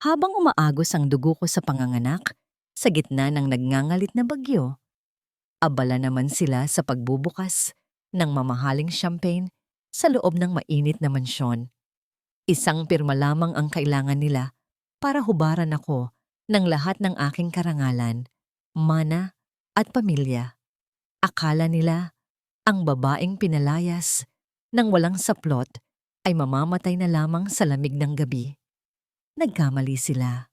Habang umaagos ang dugo ko sa panganganak, sa gitna ng nagngangalit na bagyo, abala naman sila sa pagbubukas ng mamahaling champagne sa loob ng mainit na mansyon. Isang pirma lamang ang kailangan nila para hubaran ako ng lahat ng aking karangalan, mana at pamilya. Akala nila ang babaeng pinalayas ng walang saplot ay mamamatay na lamang sa lamig ng gabi. Nagkamali sila.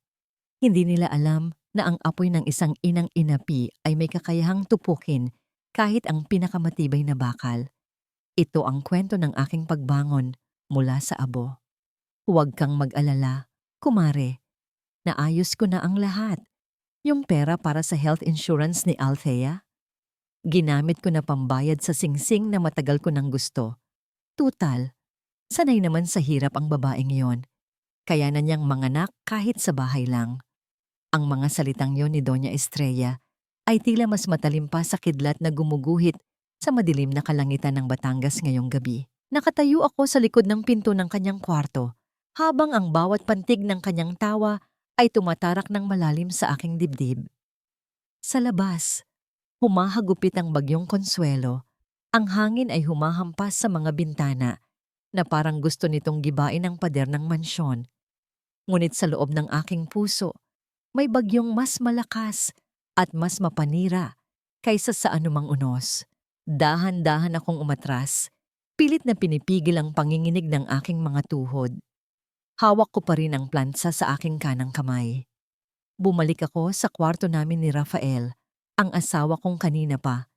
Hindi nila alam na ang apoy ng isang inang inapi ay may kakayahang tupukin kahit ang pinakamatibay na bakal. Ito ang kwento ng aking pagbangon mula sa abo. Huwag kang mag-alala, kumare. Naayos ko na ang lahat. Yung pera para sa health insurance ni Althea, ginamit ko na pambayad sa singsing na matagal ko nang gusto. Tutal, sanay naman sa hirap ang babaeng yon. Kaya na niyang manganak kahit sa bahay lang. Ang mga salitang yon ni Doña Estrella ay tila mas matalim pa sa kidlat na gumuguhit sa madilim na kalangitan ng Batangas ngayong gabi. Nakatayo ako sa likod ng pinto ng kanyang kwarto habang ang bawat pantig ng kanyang tawa ay tumatarak ng malalim sa aking dibdib. Sa labas, humahagupit ang bagyong Consuelo. Ang hangin ay humahampas sa mga bintana na parang gusto nitong gibain ang pader ng mansyon. Ngunit sa loob ng aking puso, may bagyong mas malakas at mas mapanira kaysa sa anumang unos. Dahan-dahan akong umatras, pilit na pinipigil ang panginginig ng aking mga tuhod. Hawak ko pa rin ang plansa sa aking kanang kamay. Bumalik ako sa kwarto namin ni Rafael, ang asawa kong kanina pa.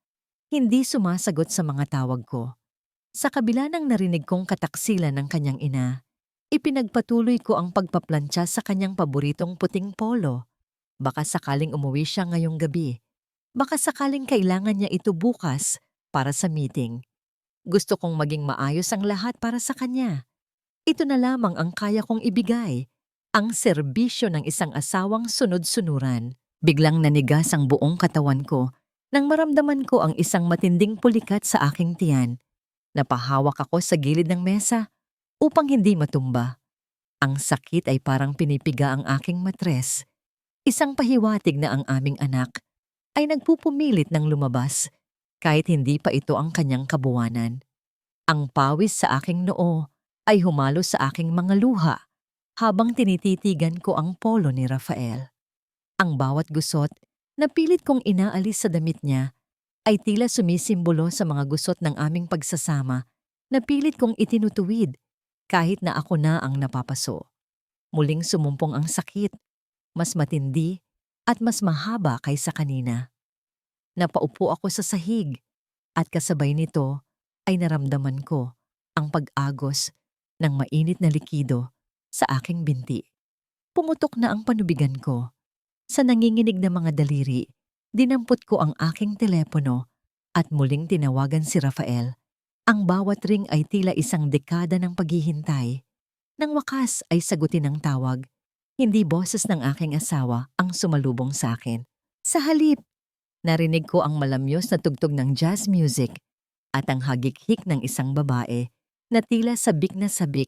Hindi sumasagot sa mga tawag ko. Sa kabila ng narinig kong kataksilan ng kanyang ina, ipinagpatuloy ko ang pagpaplantsa sa kanyang paboritong puting polo. Baka sakaling umuwi siya ngayong gabi. Baka sakaling kailangan niya ito bukas para sa meeting. Gusto kong maging maayos ang lahat para sa kanya. Ito na lamang ang kaya kong ibigay, ang serbisyo ng isang asawang sunod-sunuran. Biglang nanigas ang buong katawan ko nang maramdaman ko ang isang matinding pulikat sa aking tiyan. Napahawak ako sa gilid ng mesa upang hindi matumba. Ang sakit ay parang pinipiga ang aking matres. Isang pahiwatig na ang aming anak ay nagpupumilit ng lumabas kahit hindi pa ito ang kanyang kabuwanan. Ang pawis sa aking noo ay humalo sa aking mga luha habang tinititigan ko ang polo ni Rafael. Ang bawat gusot na pilit kong inaalis sa damit niya ay tila sumisimbolo sa mga gusot ng aming pagsasama na pilit kong itinutuwid kahit na ako na ang napapaso. Muling sumumpong ang sakit, mas matindi at mas mahaba kaysa kanina. Napaupo ako sa sahig at kasabay nito ay naramdaman ko ang pag-agos ng mainit na likido sa aking binti. Pumutok na ang panubigan ko. Sa nanginginig na mga daliri, dinampot ko ang aking telepono at muling tinawagan si Rafael. Ang bawat ring ay tila isang dekada ng paghihintay. Nang wakas ay sagutin ang tawag, hindi boses ng aking asawa ang sumalubong sa akin. Sa halip, narinig ko ang malamyos na tugtog ng jazz music at ang hagik-hik ng isang babae na tila sabik na sabik.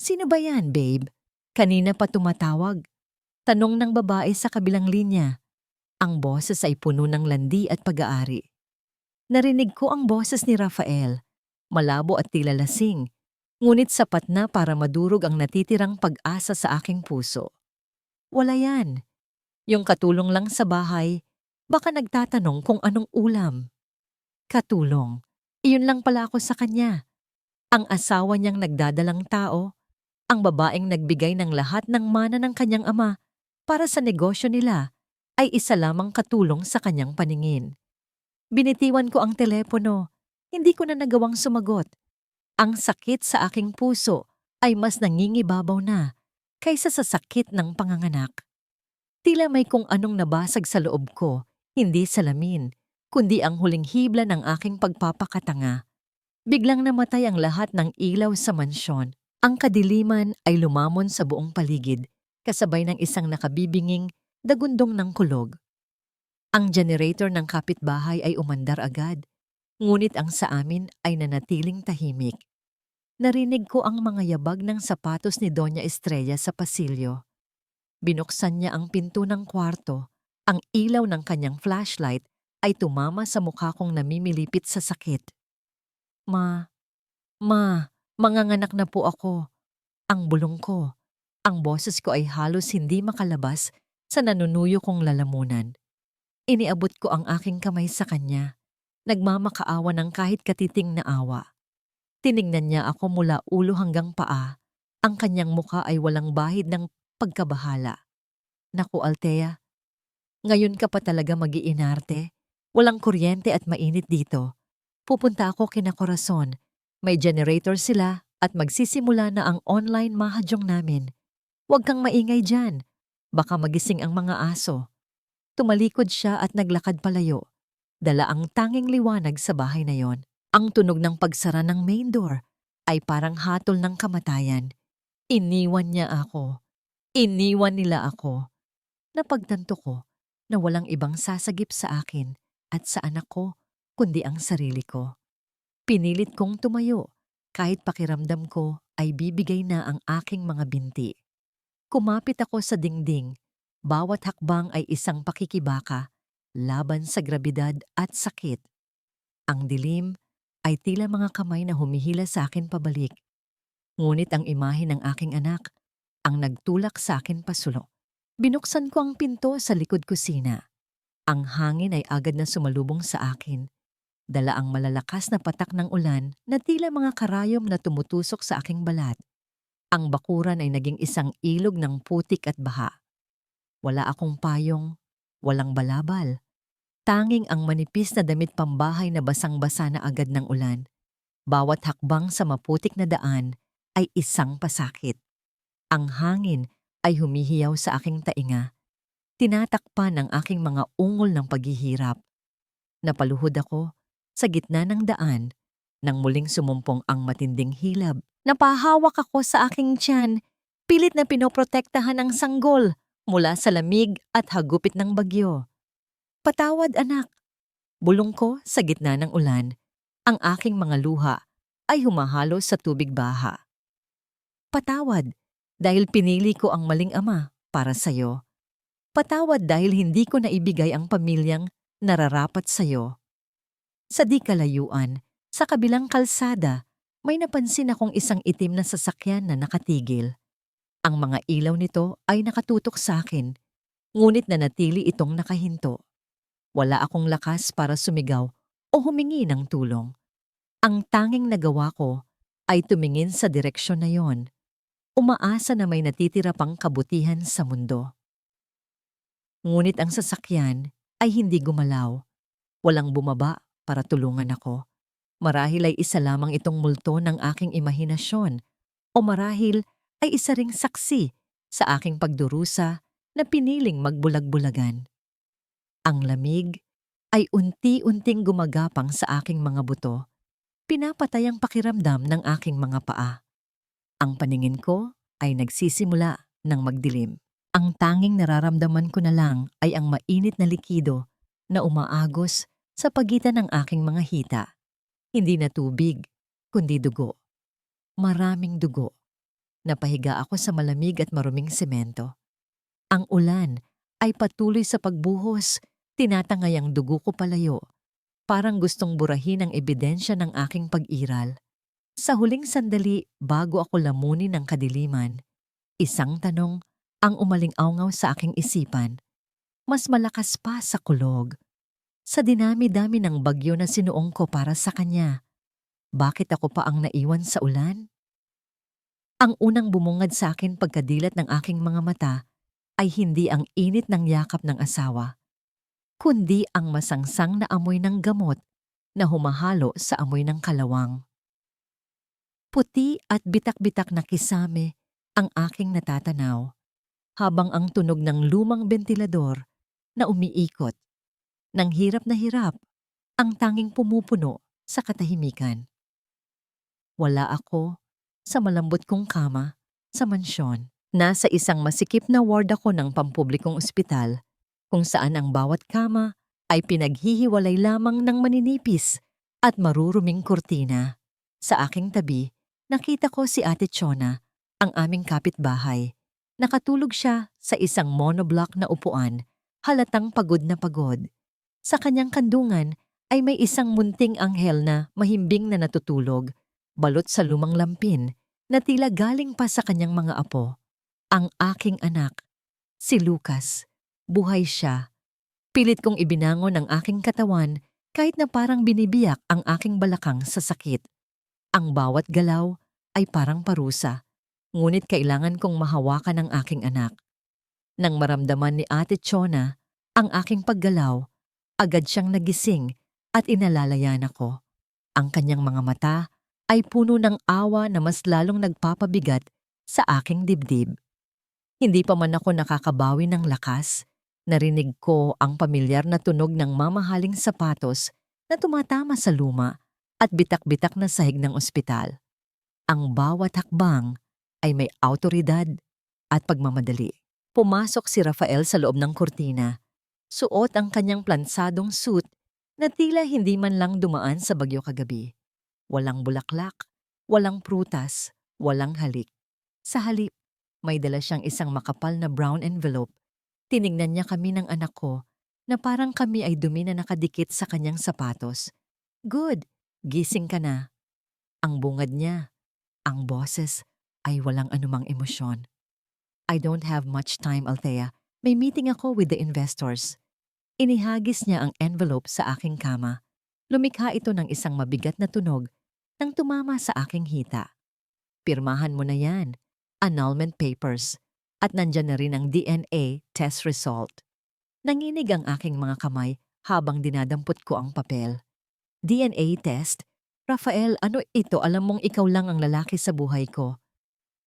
"Sino ba yan, babe? Kanina pa tumatawag." Tanong ng babae sa kabilang linya. Ang boses ay puno ng landi at pag-aari. Narinig ko ang boses ni Rafael, malabo at tila lasing, ngunit sapat na para madurog ang natitirang pag-asa sa aking puso. Wala yan. Yung katulong lang sa bahay, baka nagtatanong kung anong ulam. Katulong. Iyon lang pala ako sa kanya. Ang asawa niyang nagdadalang tao, ang babaeng nagbigay ng lahat ng mana ng kanyang ama para sa negosyo nila, ay isa lamang katulong sa kanyang paningin. Binitiwan ko ang telepono, hindi ko na nagawang sumagot. Ang sakit sa aking puso ay mas nangingibabaw na kaysa sa sakit ng panganganak. Tila may kung anong nabasag sa loob ko, hindi salamin, kundi ang huling hibla ng aking pagpapakatanga. Biglang namatay ang lahat ng ilaw sa mansyon. Ang kadiliman ay lumamon sa buong paligid, kasabay ng isang nakabibinging dagundong ng kulog. Ang generator ng kapitbahay ay umandar agad, ngunit ang sa amin ay nanatiling tahimik. Narinig ko ang mga yabag ng sapatos ni Doña Estrella sa pasilyo. Binuksan niya ang pinto ng kwarto. Ang ilaw ng kanyang flashlight ay tumama sa mukha kong namimilipit sa sakit. Ma, manganganak na po ako. Ang bulong ko. Ang boses ko ay halos hindi makalabas sa nanunuyo kong lalamunan. Iniabot ko ang aking kamay sa kanya. Nagmamakaawa ng kahit katiting na awa. Tiningnan niya ako mula ulo hanggang paa. Ang kanyang mukha ay walang bahid ng pagkabahala. Naku, Althea, ngayon ka pa talaga mag-iinarte. Walang kuryente at mainit dito. Pupunta ako kina Corazon. May generator sila at magsisimula na ang online mahajong namin. Huwag kang maingay dyan. Baka magising ang mga aso. Tumalikod siya at naglakad palayo. Dala ang tanging liwanag sa bahay na yon. Ang tunog ng pagsara ng main door ay parang hatol ng kamatayan. Iniwan niya ako. Iniwan nila ako. Napagtanto ko na walang ibang sasagip sa akin at sa anak ko kundi ang sarili ko. Pinilit kong tumayo kahit pakiramdam ko ay bibigay na ang aking mga binti. Kumapit ako sa dingding. Bawat hakbang ay isang pakikibaka laban sa grabidad at sakit. Ang dilim ay tila mga kamay na humihila sa akin pabalik. Ngunit ang imahe ng aking anak ang nagtulak sa akin pasulok. Binuksan ko ang pinto sa likod kusina. Ang hangin ay agad na sumalubong sa akin. Dala ang malalakas na patak ng ulan na tila mga karayom na tumutusok sa aking balat. Ang bakuran ay naging isang ilog ng putik at baha. Wala akong payong, walang balabal. Tanging ang manipis na damit pambahay na basang-basa na agad ng ulan. Bawat hakbang sa maputik na daan ay isang pasakit. Ang hangin ay humihiyaw sa aking tainga. Tinatakpan ang aking mga ungol ng paghihirap. Napaluhod ako sa gitna ng daan nang muling sumumpong ang matinding hilab. Napahawak ako sa aking tiyan, pilit na pinoprotektahan ang sanggol mula sa lamig at hagupit ng bagyo. Patawad, anak. Bulong ko sa gitna ng ulan. Ang aking mga luha ay humahalo sa tubig baha. Patawad dahil pinili ko ang maling ama para sa'yo. Patawad dahil hindi ko naibigay ang pamilyang nararapat sa'yo. Sa di kalayuan, sa kabilang kalsada, may napansin akong isang itim na sasakyan na nakatigil. Ang mga ilaw nito ay nakatutok sa akin, ngunit nanatili itong nakahinto. Wala akong lakas para sumigaw o humingi ng tulong. Ang tanging nagawa ko ay tumingin sa direksyon na yon, umaasa na may natitira pang kabutihan sa mundo. Ngunit ang sasakyan ay hindi gumalaw. Walang bumaba para tulungan ako. Marahil ay isa lamang itong multo ng aking imahinasyon o marahil ay isa ring saksi sa aking pagdurusa na piniling magbulag-bulagan. Ang lamig ay unti-unting gumagapang sa aking mga buto. Pinapatay ang pakiramdam ng aking mga paa. Ang paningin ko ay nagsisimula ng magdilim. Ang tanging nararamdaman ko na lang ay ang mainit na likido na umaagos sa pagitan ng aking mga hita. Hindi na tubig, kundi dugo. Maraming dugo. Napahiga ako sa malamig at maruming semento. Ang ulan ay patuloy sa pagbuhos. Tinatangay ang dugo ko palayo. Parang gustong burahin ang ebidensya ng aking pag-iral. Sa huling sandali bago ako lamunin ng kadiliman, isang tanong ang umaling-awngaw sa aking isipan. Mas malakas pa sa kulog. Sa dinami-dami ng bagyo na sinuong ko para sa kanya, bakit ako pa ang naiwan sa ulan? Ang unang bumungad sa akin pagkadilat ng aking mga mata ay hindi ang init ng yakap ng asawa, kundi ang masangsang na amoy ng gamot na humahalo sa amoy ng kalawang. Puti at bitak-bitak na kisame ang aking natatanaw, habang ang tunog ng lumang bentilador na umiikot, nang hirap na hirap, ang tanging pumupuno sa katahimikan. Wala ako sa malambot kong kama sa mansyon. Nasa isang masikip na ward ako ng pampublikong ospital, kung saan ang bawat kama ay pinaghihiwalay lamang ng maninipis at maruruming kurtina. Sa aking tabi, nakita ko si Ate Chona, ang aming kapitbahay. Nakatulog siya sa isang monoblock na upuan, halatang pagod na pagod. Sa kanyang kandungan ay may isang munting anghel na mahimbing na natutulog, balot sa lumang lampin na tila galing pa sa kanyang mga apo. Ang aking anak, si Lucas. Buhay siya. Pilit kong ibinangon ang aking katawan kahit na parang binibiyak ang aking balakang sa sakit. Ang bawat galaw ay parang parusa, ngunit kailangan kong mahawakan ang aking anak. Nang maramdaman ni Ate Chona ang aking paggalaw, agad siyang nagising at inalalayan ako. Ang kanyang mga mata ay puno ng awa na mas lalong nagpapabigat sa aking dibdib. Hindi pa man ako nakakabawi ng lakas, narinig ko ang pamilyar na tunog ng mamahaling sapatos na tumatama sa luma at bitak-bitak na sahig ng ospital. Ang bawat hakbang ay may awtoridad at pagmamadali. Pumasok si Rafael sa loob ng kurtina. Suot ang kanyang plansadong suit na tila hindi man lang dumaan sa bagyo kagabi. Walang bulaklak, walang prutas, walang halik. Sa halip, may dala siyang isang makapal na brown envelope. Tiningnan niya kami ng anak ko na parang kami ay dumi na nakadikit sa kanyang sapatos. Good, gising ka na. Ang bungad niya, ang boses ay walang anumang emosyon. I don't have much time, Althea. May meeting ako with the investors. Inihagis niya ang envelope sa aking kama. Lumikha ito ng isang mabigat na tunog nang tumama sa aking hita. Pirmahan mo na yan, annulment papers, at nandyan na rin ang DNA test result. Nanginig ang aking mga kamay habang dinadampot ko ang papel. DNA test? Rafael, ano ito? Alam mong ikaw lang ang lalaki sa buhay ko.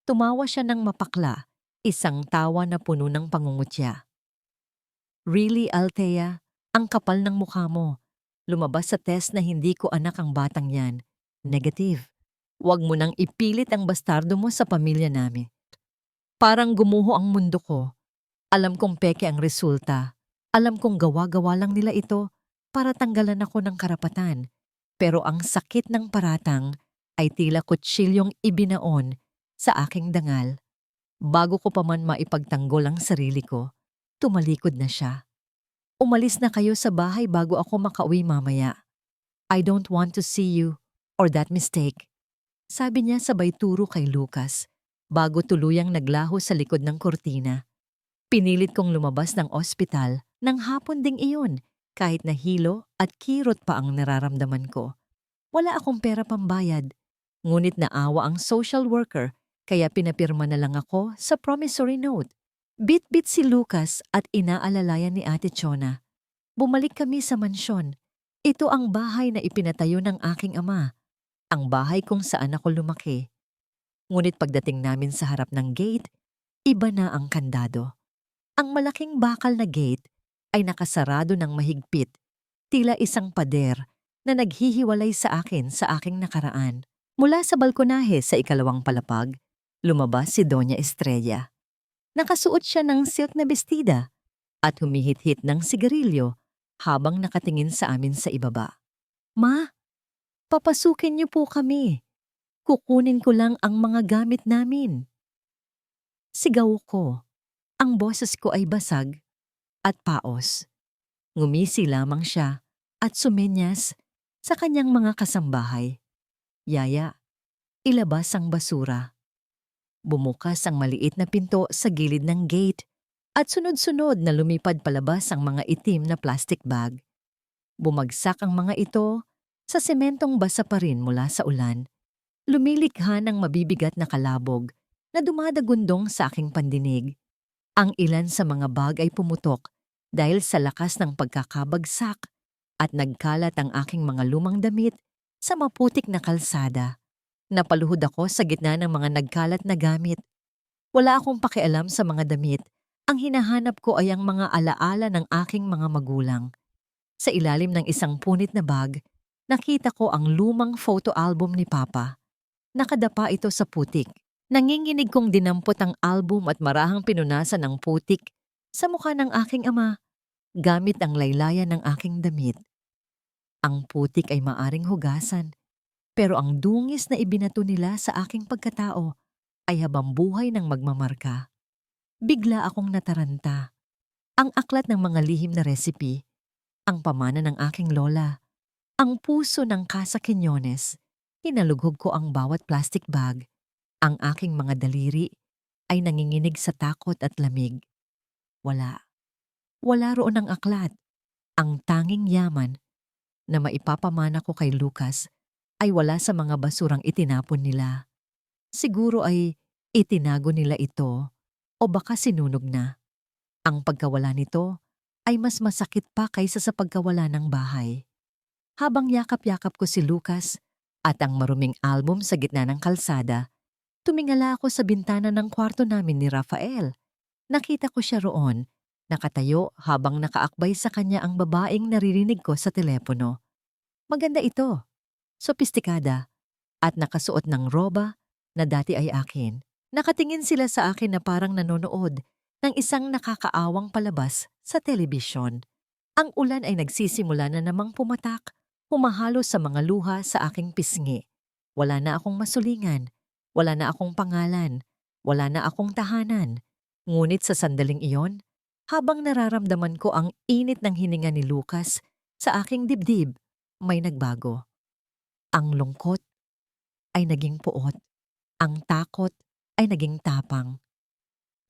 Tumawa siya ng mapakla, isang tawa na puno ng pangungutya. Really, Althea? Ang kapal ng mukha mo. Lumabas sa test na hindi ko anak ang batang yan. Negative. Huwag mo nang ipilit ang bastardo mo sa pamilya namin. Parang gumuho ang mundo ko. Alam kong peke ang resulta. Alam kong gawa-gawa lang nila ito para tanggalan ako ng karapatan. Pero ang sakit ng paratang ay tila kutsilyong ibinaon sa aking dangal. Bago ko pa man maipagtanggol ang sarili ko, tumalikod na siya. Umalis na kayo sa bahay bago ako makauwi mamaya. I don't want to see you or that mistake. Sabi niya sabay turo kay Lucas bago tuluyang naglaho sa likod ng kurtina. Pinilit kong lumabas ng ospital nang hapon ding iyon kahit na hilo at kirot pa ang nararamdaman ko. Wala akong pera pambayad, ngunit naawa ang social worker kaya pinapirma na lang ako sa promissory note. Bit-bit si Lucas at inaalalayan ni Ate Chona. Bumalik kami sa mansyon. Ito ang bahay na ipinatayo ng aking ama. Ang bahay kung saan ako lumaki. Ngunit pagdating namin sa harap ng gate, iba na ang kandado. Ang malaking bakal na gate ay nakasarado ng mahigpit, tila isang pader na naghihiwalay sa akin sa aking nakaraan. Mula sa balkonahe sa ikalawang palapag, lumabas si Doña Estrella. Nakasuot siya ng silk na bestida at humihit-hit ng sigarilyo habang nakatingin sa amin sa ibaba. Ma, papasukin niyo po kami. Kukunin ko lang ang mga gamit namin. Sigaw ko. Ang boses ko ay basag at paos. Ngumisi lamang siya at sumenyas sa kanyang mga kasambahay. Yaya, ilabas ang basura. Bumukas ang maliit na pinto sa gilid ng gate at sunod-sunod na lumipad palabas ang mga itim na plastic bag. Bumagsak ang mga ito sa sementong basa pa rin mula sa ulan. Lumilikha ng mabibigat na kalabog na dumadagundong sa aking pandinig. Ang ilan sa mga bag ay pumutok dahil sa lakas ng pagkakabagsak at nagkalat ang aking mga lumang damit sa maputik na kalsada. Napaluhod ako sa gitna ng mga nagkalat na gamit. Wala akong pakialam sa mga damit. Ang hinahanap ko ay ang mga alaala ng aking mga magulang. Sa ilalim ng isang punit na bag, nakita ko ang lumang photo album ni Papa. Nakadapa ito sa putik. Nanginginig kong dinampot ang album at marahang pinunasan ang putik sa mukha ng aking ama gamit ang laylayan ng aking damit. Ang putik ay maaring hugasan. Pero ang dungis na ibinato nila sa aking pagkatao ay habang buhay ng magmamarka. Bigla akong nataranta. Ang aklat ng mga lihim na recipe, ang pamana ng aking lola, ang puso ng Casa Quiñones. Hinalughog ko ang bawat plastic bag. Ang aking mga daliri ay nanginginig sa takot at lamig. Wala. Wala roon ang aklat. Ang tanging yaman na maipapamana ko kay Lucas ay wala sa mga basurang itinapon nila. Siguro ay itinago nila ito o baka sinunog na. Ang pagkawala nito ay mas masakit pa kaysa sa pagkawala ng bahay. Habang yakap-yakap ko si Lucas at ang maruming album sa gitna ng kalsada, tumingala ako sa bintana ng kwarto namin ni Rafael. Nakita ko siya roon, nakatayo habang nakaakbay sa kanya ang babaeng naririnig ko sa telepono. Maganda ito, sopistikada, at nakasuot ng roba na dati ay akin. Nakatingin sila sa akin na parang nanonood ng isang nakakaawang palabas sa telebisyon. Ang ulan ay nagsisimula na namang pumatak, humahalo sa mga luha sa aking pisngi. Wala na akong masulingan, wala na akong pangalan, wala na akong tahanan. Ngunit sa sandaling iyon, habang nararamdaman ko ang init ng hininga ni Lucas sa aking dibdib, may nagbago. Ang lungkot ay naging puot. Ang takot ay naging tapang.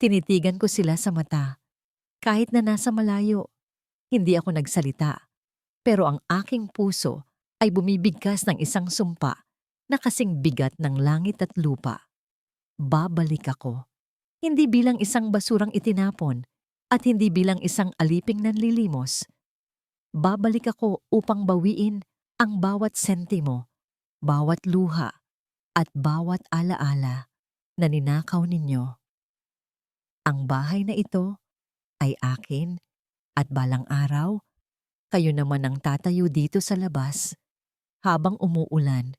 Tinitigan ko sila sa mata. Kahit na nasa malayo, hindi ako nagsalita. Pero ang aking puso ay bumibigkas ng isang sumpa na kasing bigat ng langit at lupa. Babalik ako. Hindi bilang isang basurang itinapon at hindi bilang isang aliping nanlilimos. Babalik ako upang bawiin ang bawat sentimo, bawat luha, at bawat alaala na ninakaw ninyo. Ang bahay na ito ay akin at balang araw, kayo naman ang tatayo dito sa labas habang umuulan.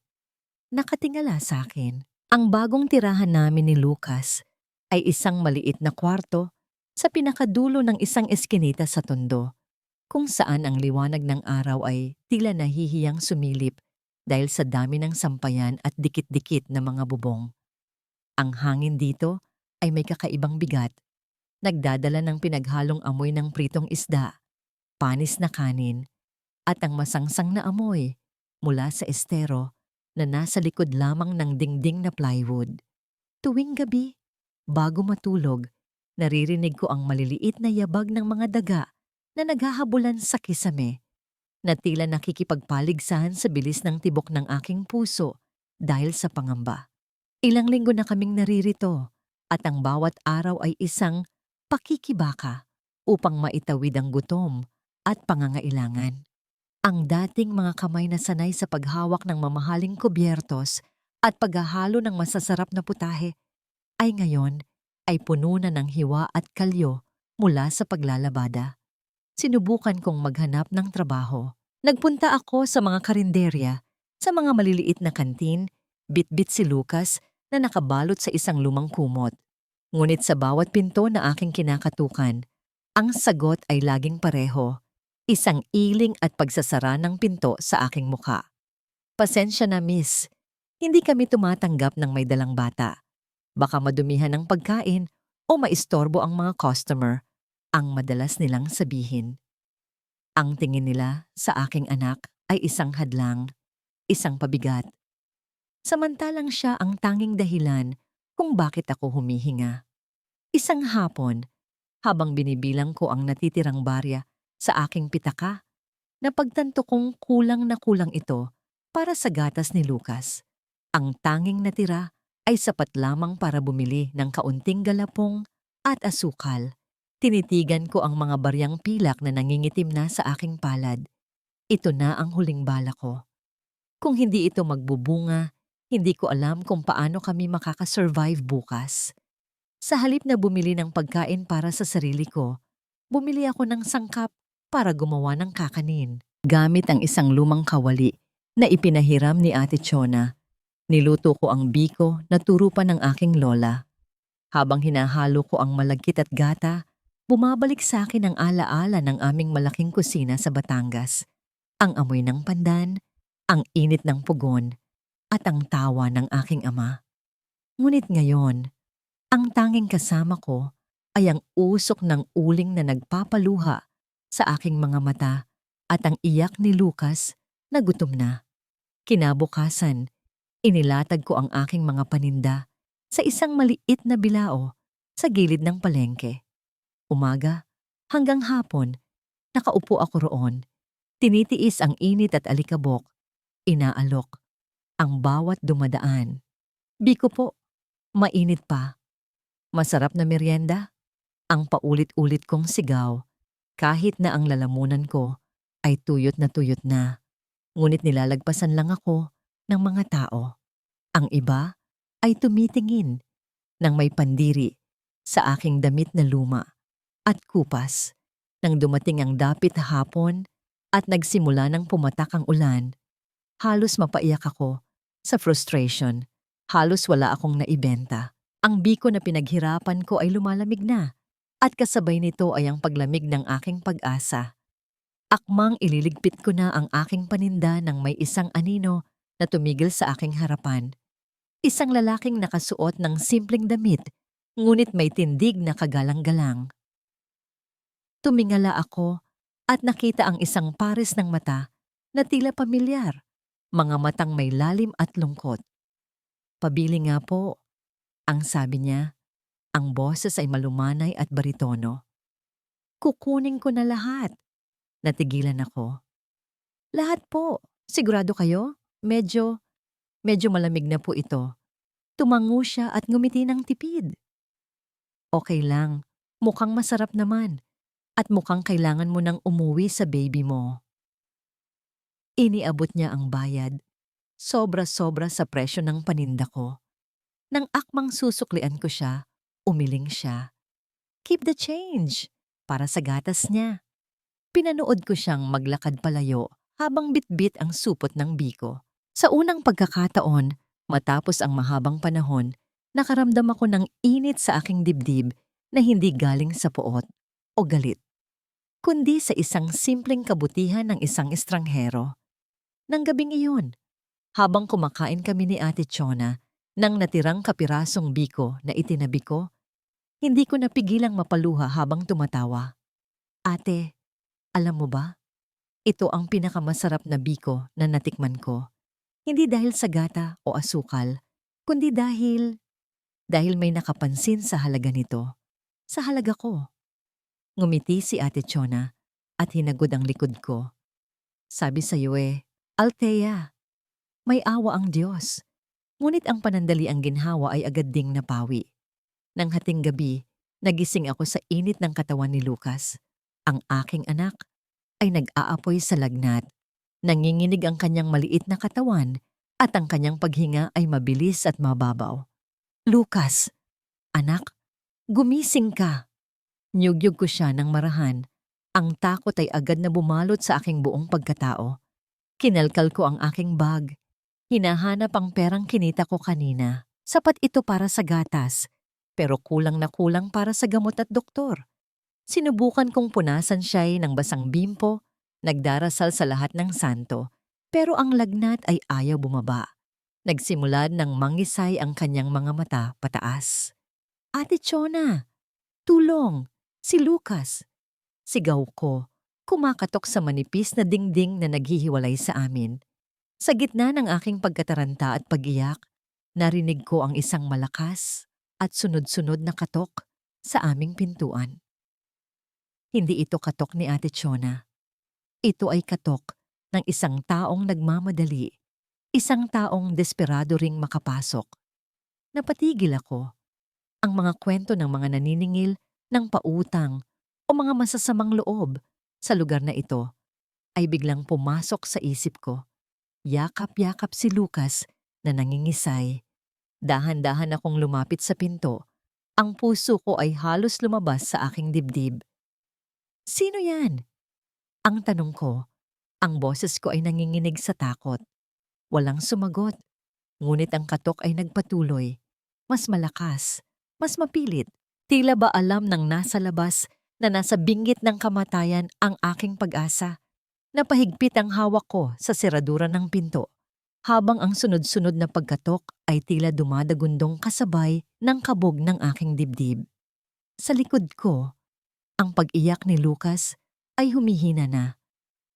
Nakatingala sa akin. Ang bagong tirahan namin ni Lucas ay isang maliit na kwarto sa pinakadulo ng isang eskinita sa tondo, kung saan ang liwanag ng araw ay tila nahihiyang sumilip dahil sa dami ng sampayan at dikit-dikit na mga bubong. Ang hangin dito ay may kakaibang bigat, nagdadala ng pinaghalong amoy ng pritong isda, panis na kanin, at ang masangsang na amoy mula sa estero na nasa likod lamang ng dingding na plywood. Tuwing gabi, bago matulog, naririnig ko ang maliliit na yabag ng mga daga na naghahabulan sa kisame, na tila nakikipagpaligsahan sa bilis ng tibok ng aking puso dahil sa pangamba. Ilang linggo na kaming naririto at ang bawat araw ay isang pakikibaka upang maitawid ang gutom at pangangailangan. Ang dating mga kamay na sanay sa paghawak ng mamahaling kubyertos at paghahalo ng masasarap na putahe ay ngayon ay puno na ng hiwa at kalyo mula sa paglalabada. Sinubukan kong maghanap ng trabaho. Nagpunta ako sa mga karinderya, sa mga maliliit na kantin, bitbit si Lucas na nakabalot sa isang lumang kumot. Ngunit sa bawat pinto na aking kinakatukan, ang sagot ay laging pareho, isang iling at pagsasara ng pinto sa aking mukha. Pasensya na, miss. Hindi kami tumatanggap ng may dalang bata. Baka madumihan ng pagkain o maistorbo ang mga customer, ang madalas nilang sabihin. Ang tingin nila sa aking anak ay isang hadlang, isang pabigat. Samantalang siya ang tanging dahilan kung bakit ako humihinga. Isang hapon, habang binibilang ko ang natitirang barya sa aking pitaka, napagtanto kong kulang na kulang ito para sa gatas ni Lucas. Ang tanging natira ay sapat lamang para bumili ng kaunting galapong at asukal. Tinitigan ko ang mga baryang pilak na nangingitim na sa aking palad. Ito na ang huling bala ko. Kung hindi ito magbubunga, hindi ko alam kung paano kami makakasurvive bukas. Sa halip na bumili ng pagkain para sa sarili ko, bumili ako ng sangkap para gumawa ng kakanin. Gamit ang isang lumang kawali na ipinahiram ni Ate Chona, niluto ko ang biko na turo pa ng aking lola. Habang hinahalo ko ang malagkit at gata, bumabalik sa akin ang alaala ng aming malaking kusina sa Batangas. Ang amoy ng pandan, ang init ng pugon, at ang tawa ng aking ama. Ngunit ngayon, ang tanging kasama ko ay ang usok ng uling na nagpapaluha sa aking mga mata at ang iyak ni Lucas na gutom na. Kinabukasan, inilatag ko ang aking mga paninda sa isang maliit na bilao sa gilid ng palengke. Umaga hanggang hapon, nakaupo ako roon. Tinitiis ang init at alikabok. Inaalok ang bawat dumadaan. Biko po, mainit pa. Masarap na merienda. Ang paulit-ulit kong sigaw kahit na ang lalamunan ko ay tuyot na. Ngunit nilalagpasan lang ako ng mga tao. Ang iba ay tumitingin ng may pandiri sa aking damit na luma at kupas. Nang dumating ang dapit hapon at nagsimula ng pumatak ang ulan, halos mapaiyak ako sa frustration. Halos wala akong naibenta. Ang biko na pinaghirapan ko ay lumalamig na at kasabay nito ay ang paglamig ng aking pag-asa. Akmang ililigpit ko na ang aking paninda nang may isang anino na tumigil sa aking harapan. Isang lalaking nakasuot ng simpleng damit, ngunit may tindig na kagalang-galang. Tumingala ako at nakita ang isang pares ng mata na tila pamilyar, mga matang may lalim at lungkot. "Pabili nga po," ang sabi niya. Ang boses ay malumanay at baritono. "Kukunin ko na lahat." Natigilan ako. "Lahat po, sigurado kayo? Medyo malamig na po ito." Tumango siya at ngumiti ng tipid. "Okay lang, mukhang masarap naman. At mukhang kailangan mo nang umuwi sa baby mo." Iniabot niya ang bayad. Sobra-sobra sa presyo ng paninda ko. Nang akmang susuklian ko siya, umiling siya. "Keep the change," para sa gatas niya. Pinanood ko siyang maglakad palayo habang bitbit ang supot ng biko. Sa unang pagkakataon, matapos ang mahabang panahon, nakaramdam ako ng init sa aking dibdib na hindi galing sa puot o galit, kundi sa isang simpleng kabutihan ng isang estranghero. Nang gabing iyon, habang kumakain kami ni Ate Chona ng natirang kapirasong biko na itinabi ko, hindi ko napigilang mapaluha habang tumatawa. "Ate, alam mo ba? Ito ang pinakamasarap na biko na natikman ko. Hindi dahil sa gata o asukal, kundi dahil may nakapansin sa halaga nito. Sa halaga ko." Ngumiti si Ate Chona at hinagod ang likod ko. "Sabi sa'yo Althea, may awa ang Diyos." Ngunit ang panandali ang ginhawa ay agad ding napawi. Nang hating gabi, nagising ako sa init ng katawan ni Lucas. Ang aking anak ay nag-aapoy sa lagnat. Nanginginig ang kanyang maliit na katawan at ang kanyang paghinga ay mabilis at mababaw. "Lucas, anak, gumising ka." Nyugyug ko siya ng marahan. Ang takot ay agad na bumalot sa aking buong pagkatao. Kinalkal ko ang aking bag. Hinahanap ang perang kinita ko kanina. Sapat ito para sa gatas, pero kulang na kulang para sa gamot at doktor. Sinubukan kong punasan siya ng basang bimpo, nagdarasal sa lahat ng santo, pero ang lagnat ay ayaw bumaba. Nagsimula ng mangisay ang kanyang mga mata pataas. "Ate Chona, tulong! Si Lucas!" Sigaw ko, kumakatok sa manipis na dingding na naghihiwalay sa amin. Sa gitna ng aking pagkataranta at pag-iyak, narinig ko ang isang malakas at sunod-sunod na katok sa aming pintuan. Hindi ito katok ni Ate Chona. Ito ay katok ng isang taong nagmamadali, isang taong desperado ring makapasok. Napatigil ako. Ang mga kwento ng mga naniningil ng pautang o mga masasamang loob sa lugar na ito ay biglang pumasok sa isip ko. Yakap-yakap si Lucas na nangingisay. Dahan-dahan akong lumapit sa pinto. Ang puso ko ay halos lumabas sa aking dibdib. "Sino yan?" Ang tanong ko. Ang boses ko ay nanginginig sa takot. Walang sumagot. Ngunit ang katok ay nagpatuloy. Mas malakas, mas mapilit. Tila ba alam ng nasa labas na nasa binggit ng kamatayan ang aking pag-asa. Napahigpit ang hawak ko sa seradura ng pinto, habang ang sunod-sunod na pagkatok ay tila dumadagundong kasabay ng kabog ng aking dibdib. Sa likod ko, ang pag-iyak ni Lucas ay humihina na,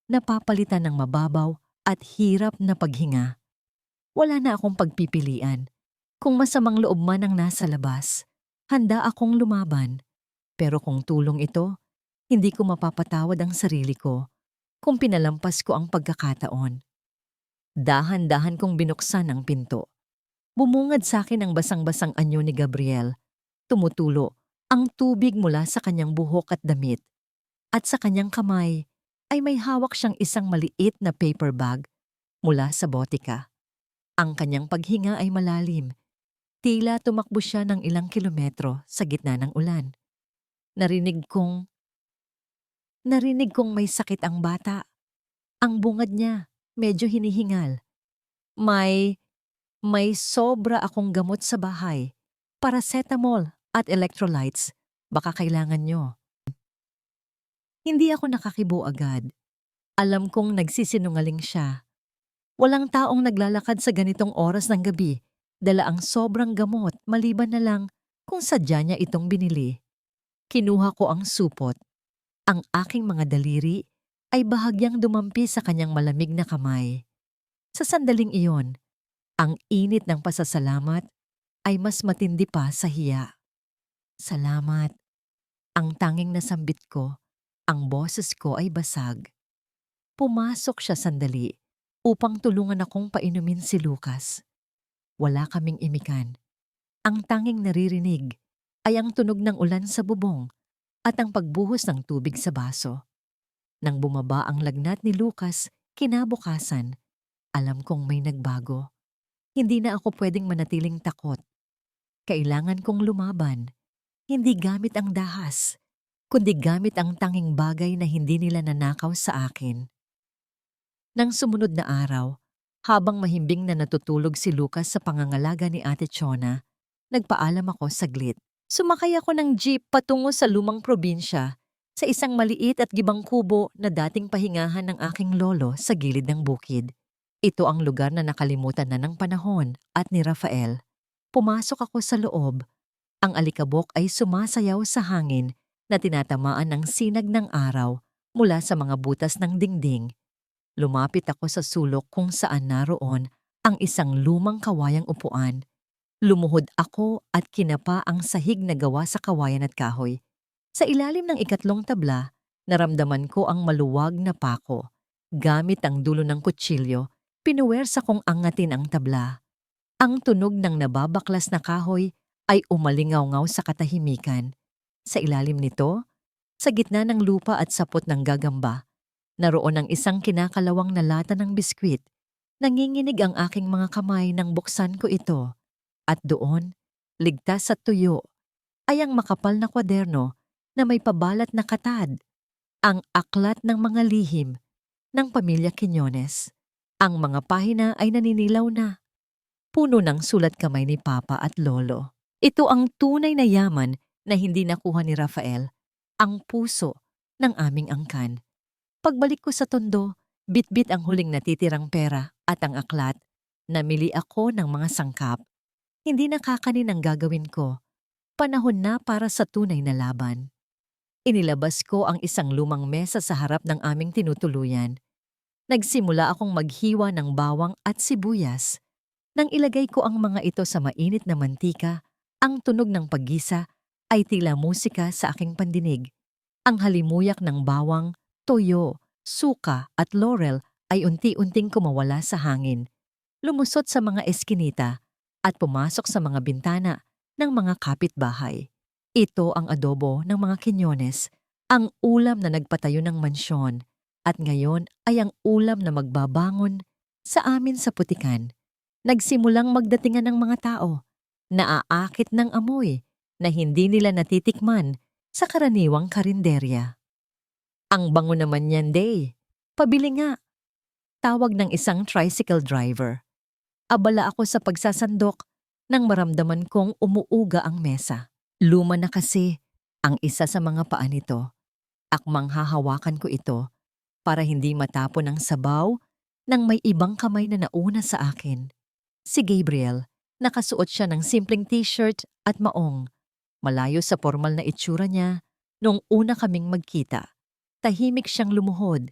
napapalitan ng mababaw at hirap na paghinga. Wala na akong pagpipilian. Kung masamang loob man ang nasa labas, handa akong lumaban. Pero kung tulong ito, hindi ko mapapatawad ang sarili ko kung pinalampas ko ang pagkakataon. Dahan-dahan kong binuksan ang pinto. Bumungad sa akin ang basang-basang anyo ni Gabriel. Tumutulo ang tubig mula sa kanyang buhok at damit. At sa kanyang kamay ay may hawak siyang isang maliit na paper bag mula sa botika. Ang kanyang paghinga ay malalim. Tila tumakbo siya ng ilang kilometro sa gitna ng ulan. Narinig kong may sakit ang bata. Ang bungad niya, medyo hinihingal. May sobra akong gamot sa bahay. Paracetamol at electrolytes. Baka kailangan nyo. Hindi ako nakakibo agad. Alam kong nagsisinungaling siya. Walang taong naglalakad sa ganitong oras ng gabi, dala ang sobrang gamot maliban na lang kung sadya niya itong binili. Kinuha ko ang supot. Ang aking mga daliri ay bahagyang dumampi sa kanyang malamig na kamay. Sa sandaling iyon, ang init ng pasasalamat ay mas matindi pa sa hiya. Salamat. Ang tanging nasambit ko, ang boses ko ay basag. Pumasok siya sandali upang tulungan akong painumin si Lucas. Wala kaming imikan. Ang tanging naririnig ay ang tunog ng ulan sa bubong at ang pagbuhos ng tubig sa baso. Nang bumaba ang lagnat ni Lucas, kinabukasan, alam kong may nagbago. Hindi na ako pwedeng manatiling takot. Kailangan kong lumaban, hindi gamit ang dahas, kundi gamit ang tanging bagay na hindi nila nanakaw sa akin. Nang sumunod na araw, habang mahimbing na natutulog si Lucas sa pangangalaga ni Ate Chona, nagpaalam ako saglit. Sumakay ako ng jeep patungo sa lumang probinsya, sa isang maliit at gibang kubo na dating pahingahan ng aking lolo sa gilid ng bukid. Ito ang lugar na nakalimutan na ng panahon at ni Rafael. Pumasok ako sa loob. Ang alikabok ay sumasayaw sa hangin na tinatamaan ng sinag ng araw mula sa mga butas ng dingding. Lumapit ako sa sulok kung saan naroon ang isang lumang kawayang upuan. Lumuhod ako at kinapa ang sahig na gawa sa kawayan at kahoy. Sa ilalim ng ikatlong tabla, naramdaman ko ang maluwag na pako. Gamit ang dulo ng kutsilyo, pinuwersa kong angatin ang tabla. Ang tunog ng nababaklas na kahoy ay umalingaw-ngaw sa katahimikan. Sa ilalim nito, sa gitna ng lupa at sapot ng gagamba, naroon ang isang kinakalawang na lata ng biskwit. Nanginginig ang aking mga kamay nang buksan ko ito. At doon, ligtas sa tuyo, ay ang makapal na kwaderno na may pabalat na katad. Ang aklat ng mga lihim ng pamilya Quiñones. Ang mga pahina ay naninilaw na. Puno ng sulat kamay ni Papa at Lolo. Ito ang tunay na yaman na hindi nakuha ni Rafael, ang puso ng aming angkan. Pagbalik ko sa tondo, bitbit ang huling natitirang pera at ang aklat. Namili ako ng mga sangkap. Hindi nakakanin ang gagawin ko. Panahon na para sa tunay na laban. Inilabas ko ang isang lumang mesa sa harap ng aming tinutuluyan. Nagsimula akong maghiwa ng bawang at sibuyas. Nang ilagay ko ang mga ito sa mainit na mantika, ang tunog ng paggisa ay tila musika sa aking pandinig. Ang halimuyak ng bawang, toyo, suka at laurel ay unti-unting kumawala sa hangin. Lumusot sa mga eskinita at pumasok sa mga bintana ng mga kapitbahay. Ito ang adobo ng mga Quiñones, ang ulam na nagpatayo ng mansyon, at ngayon ay ang ulam na magbabangon sa amin sa putikan. Nagsimulang magdatingan ng mga tao, naaakit ng amoy na hindi nila natitikman sa karaniwang karinderya. Ang bango naman yan, Day. Pabili nga. Tawag ng isang tricycle driver. Abala ako sa pagsasandok nang maramdaman kong umuuga ang mesa. Luma na kasi ang isa sa mga paa nito. Akmang hahawakan ko ito para hindi matapon ang sabaw nang may ibang kamay na nauna sa akin. Si Gabriel, nakasuot siya ng simpleng t-shirt at maong. Malayo sa formal na itsura niya, noong una kaming magkita, tahimik siyang lumuhod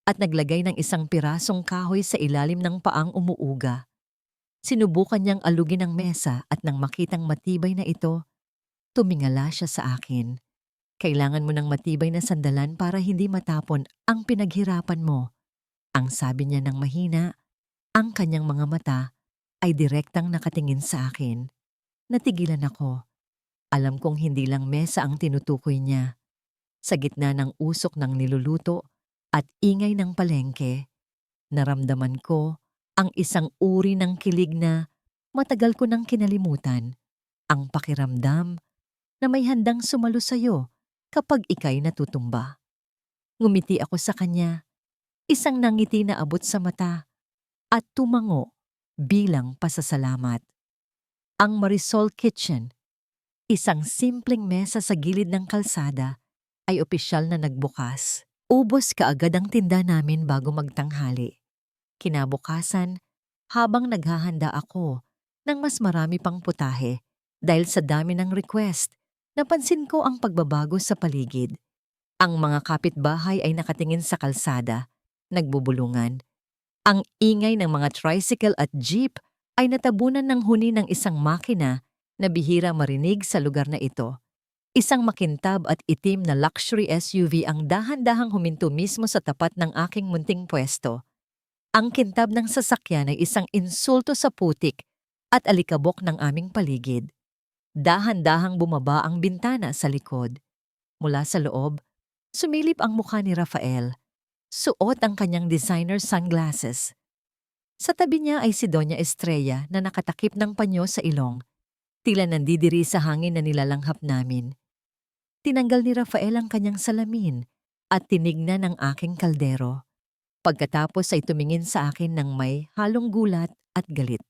at naglagay ng isang pirasong kahoy sa ilalim ng paang umuuga. Sinubukan niyang alugin ang mesa at nang makitang matibay na ito, tumingala siya sa akin. Kailangan mo ng matibay na sandalan para hindi matapon ang pinaghirapan mo. Ang sabi niya ng mahina, ang kanyang mga mata ay direktang nakatingin sa akin. Natigilan ako. Alam kong hindi lang mesa ang tinutukoy niya. Sa gitna ng usok ng niluluto at ingay ng palengke, naramdaman ko ang isang uri ng kilig na matagal ko nang kinalimutan. Ang pakiramdam na may handang sumalo sa'yo kapag ika'y natutumba. Ngumiti ako sa kanya, isang nangiti na abot sa mata at tumango bilang pasasalamat. Ang Marisol Kitchen, isang simpleng mesa sa gilid ng kalsada, ay opisyal na nagbukas. Ubos kaagad ang tinda namin bago magtanghali. Kinabukasan, habang naghahanda ako ng mas marami pang putahe dahil sa dami ng request, napansin ko ang pagbabago sa paligid. Ang mga kapitbahay ay nakatingin sa kalsada, nagbubulungan. Ang ingay ng mga tricycle at jeep ay natabunan ng huni ng isang makina na bihira marinig sa lugar na ito. Isang makintab at itim na luxury SUV ang dahan-dahang huminto mismo sa tapat ng aking munting pwesto. Ang kintab ng sasakyan ay isang insulto sa putik at alikabok ng aming paligid. Dahan-dahang bumaba ang bintana sa likod. Mula sa loob, sumilip ang mukha ni Rafael. Suot ang kanyang designer sunglasses. Sa tabi niya ay si Doña Estrella na nakatakip ng panyo sa ilong. Tila nandidiri sa hangin na nilalanghap namin. Tinanggal ni Rafael ang kanyang salamin at tinignan ang aking kaldero. Pagkatapos ay tumingin sa akin ng may halong gulat at galit.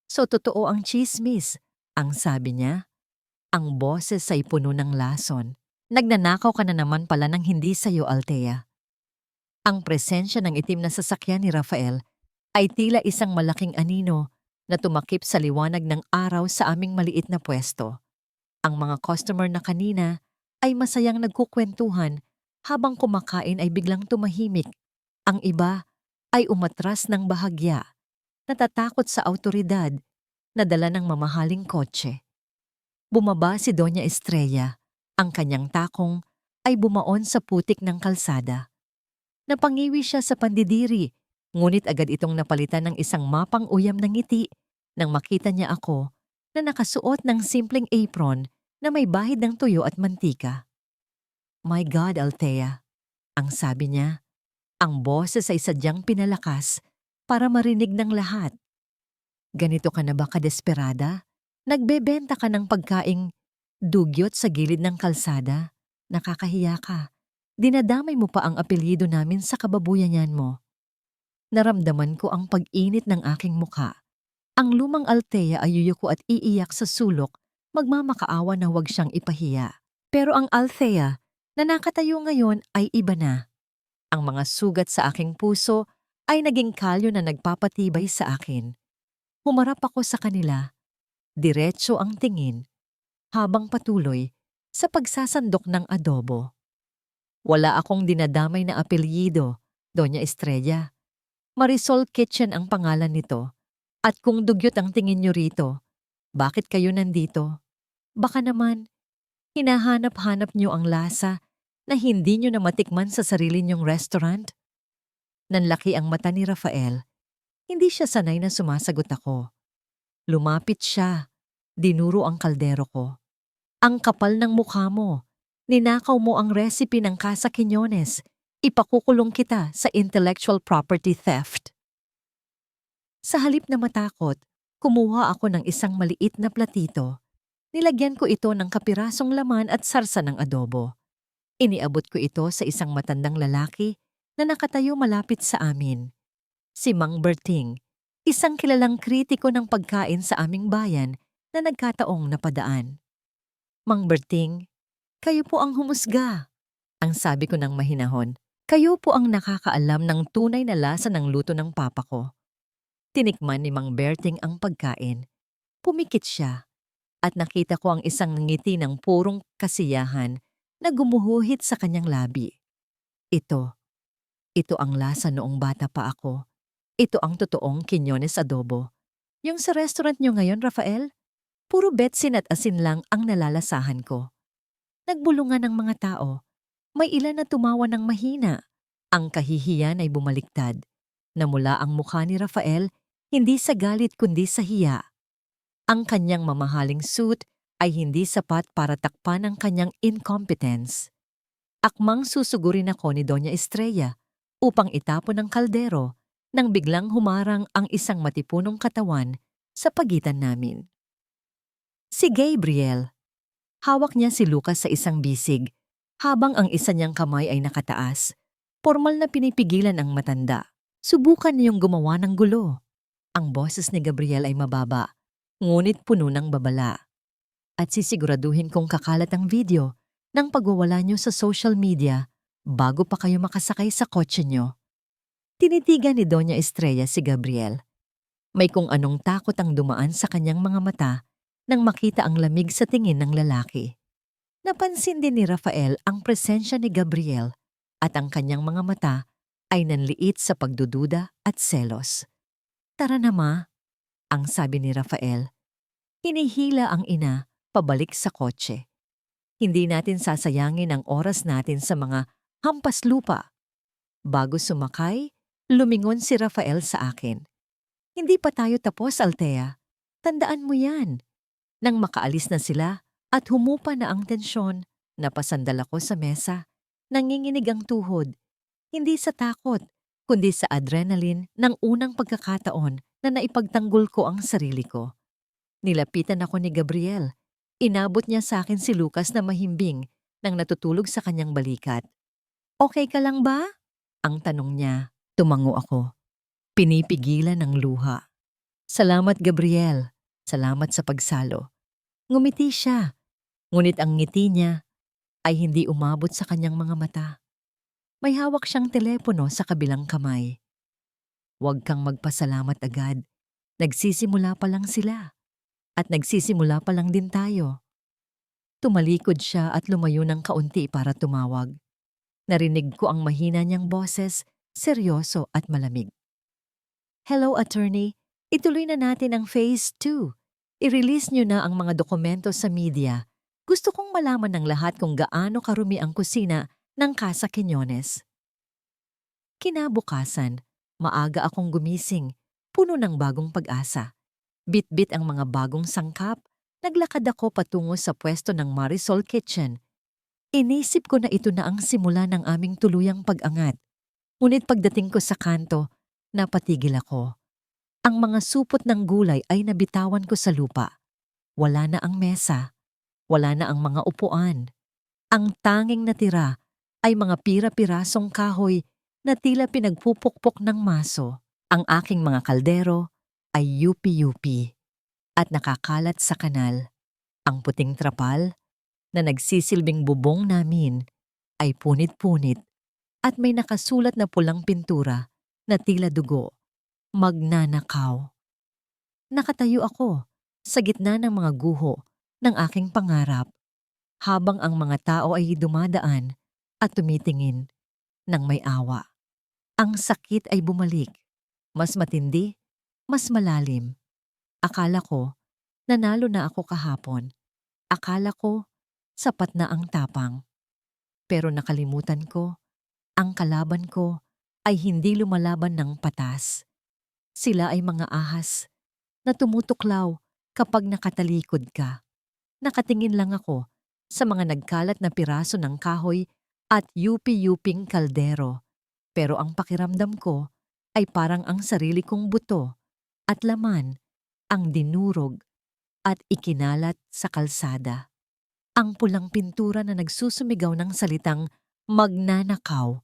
So totoo ang tsismis, ang sabi niya. Ang boses ay puno ng lason. Nagnanakaw ka na naman pala ng hindi sa'yo, Althea. Ang presensya ng itim na sasakyan ni Rafael ay tila isang malaking anino na tumakip sa liwanag ng araw sa aming maliit na pwesto. Ang mga customer na kanina ay masayang nagkukwentuhan habang kumakain ay biglang tumahimik. Ang iba ay umatras ng bahagya, natatakot sa awtoridad na dala ng mamahaling kotse. Bumaba si Doña Estrella. Ang kanyang takong ay bumaon sa putik ng kalsada. Napangiwi siya sa pandidiri, ngunit agad itong napalitan ng isang mapang uyam ng ngiti nang makita niya ako na nakasuot ng simpleng apron na may bahid ng tuyo at mantika. My God, Althea, ang sabi niya. Ang boses ay sadyang pinalakas para marinig ng lahat. Ganito ka na ba kadesperada? Nagbebenta ka ng pagkaing dugyot sa gilid ng kalsada? Nakakahiya ka. Dinadamay mo pa ang apelyido namin sa kababuyanan mo. Naramdaman ko ang pag-init ng aking mukha. Ang lumang Althea ay yuyuko at iiyak sa sulok, magmamakaawa na huwag siyang ipahiya. Pero ang Althea na nakatayo ngayon ay iba na. Ang mga sugat sa aking puso ay naging kalyo na nagpapatibay sa akin. Humarap ako sa kanila. Diretso ang tingin, habang patuloy sa pagsasandok ng adobo. Wala akong dinadamay na apelyido, Doña Estrella. Marisol Kitchen ang pangalan nito. At kung dugyot ang tingin niyo rito, bakit kayo nandito? Baka naman, hinahanap-hanap niyo ang lasa na hindi niyo na matikman sa sarili niyong restaurant? Nanlaki ang mata ni Rafael. Hindi siya sanay na sumasagot ako. Lumapit siya. Dinuro ang kaldero ko. Ang kapal ng mukha mo. Ninakaw mo ang recipe ng Casa Quiñones. Ipakukulong kita sa intellectual property theft. Sa halip na matakot, kumuha ako ng isang maliit na platito. Nilagyan ko ito ng kapirasong laman at sarsa ng adobo. Iniabot ko ito sa isang matandang lalaki na nakatayo malapit sa amin. Si Mang Berting, isang kilalang kritiko ng pagkain sa aming bayan na nagkataong napadaan. Mang Berting, kayo po ang humusga. Ang sabi ko ng mahinahon, kayo po ang nakakaalam ng tunay na lasa ng luto ng papa ko. Tinikman ni Mang Berting ang pagkain. Pumikit siya. at nakita ko ang isang ngiti ng purong kasiyahan na gumuhuhit sa kanyang labi. Ito, ito ang lasa noong bata pa ako. Ito ang totoong Quiñones adobo. Yung sa restaurant nyo ngayon, Rafael, puro betsin at asin lang ang nalalasahan ko. Nagbulungan ng mga tao. May ilan na tumawa ng mahina. Ang kahihiyan ay bumaliktad. Namula ang mukha ni Rafael, hindi sa galit kundi sa hiya. Ang kanyang mamahaling suit ay hindi sapat para takpan ang kanyang incompetence. Akmang susugurin ako ni Doña Estrella upang itapon ang kaldero nang biglang humarang ang isang matipunong katawan sa pagitan namin. Si Gabriel. Hawak niya si Lucas sa isang bisig, habang ang isa niyang kamay ay nakataas. Formal na pinipigilan ang matanda. Subukan niyong gumawa ng gulo. Ang boses ni Gabriel ay mababa, ngunit puno ng babala. At sisiguraduhin kong kakalat ang video ng pagwawala niyo sa social media bago pa kayo makasakay sa kotse niyo. Tinitigan ni Doña Estrella si Gabriel. May kung anong takot ang dumaan sa kanyang mga mata nang makita ang lamig sa tingin ng lalaki. Napansin din ni Rafael ang presensya ni Gabriel at ang kanyang mga mata ay nanliit sa pagdududa at selos. Tara na ma, ang sabi ni Rafael. Hinihila ang ina pabalik sa kotse. Hindi natin sasayangin ang oras natin sa mga hampas lupa. Bago sumakay, lumingon si Rafael sa akin. Hindi pa tayo tapos, Althea. Tandaan mo yan. Nang makaalis na sila at humupa na ang tensyon, napasandal ako sa mesa, nanginginig ang tuhod. Hindi sa takot, kundi sa adrenaline ng unang pagkakataon na naipagtanggol ko ang sarili ko. Nilapitan ako ni Gabriel. Inabot niya sa akin si Lucas na mahimbing nang natutulog sa kanyang balikat. Okay ka lang ba? Ang tanong niya. Tumango ako. Pinipigilan ng luha. Salamat, Gabriel. Salamat sa pagsalo. Ngumiti siya, ngunit ang ngiti niya ay hindi umabot sa kanyang mga mata. May hawak siyang telepono sa kabilang kamay. Huwag kang magpasalamat agad. Nagsisimula pa lang sila. At nagsisimula pa lang din tayo. Tumalikod siya at lumayo ng kaunti para tumawag. Narinig ko ang mahina niyang boses, seryoso at malamig. Hello, attorney. Ituloy na natin ang phase 2. I-release niyo na ang mga dokumento sa media. Gusto kong malaman ng lahat kung gaano karumi ang kusina ng Casa Quiñones. Kinabukasan, maaga akong gumising, puno ng bagong pag-asa. Bit-bit ang mga bagong sangkap, naglakad ako patungo sa pwesto ng Marisol Kitchen. Inisip ko na ito na ang simula ng aming tuluyang pag-angat. Ngunit pagdating ko sa kanto, napatigil ako. Ang mga supot ng gulay ay nabitawan ko sa lupa. Wala na ang mesa. Wala na ang mga upuan. Ang tanging natira ay mga pira-pirasong kahoy na tila pinagpupukpok ng maso. Ang aking mga kaldero ay yupi-yupi at nakakalat sa kanal. Ang puting trapal na nagsisilbing bubong namin ay punit-punit at may nakasulat na pulang pintura na tila dugo. Magnanakaw. Nakatayo ako sa gitna ng mga guho ng aking pangarap habang ang mga tao ay dumadaan at tumitingin ng may awa. Ang sakit ay bumalik. Mas matindi, mas malalim. Akala ko, nanalo na ako kahapon. Akala ko, sapat na ang tapang. Pero nakalimutan ko, ang kalaban ko ay hindi lumalaban ng patas. Sila ay mga ahas na tumutuklaw kapag nakatalikod ka. Nakatingin lang ako sa mga nagkalat na piraso ng kahoy at yupi-yuping kaldero. Pero ang pakiramdam ko ay parang ang sarili kong buto at laman ang dinurog at ikinalat sa kalsada. Ang pulang pintura na nagsusumigaw ng salitang magnanakaw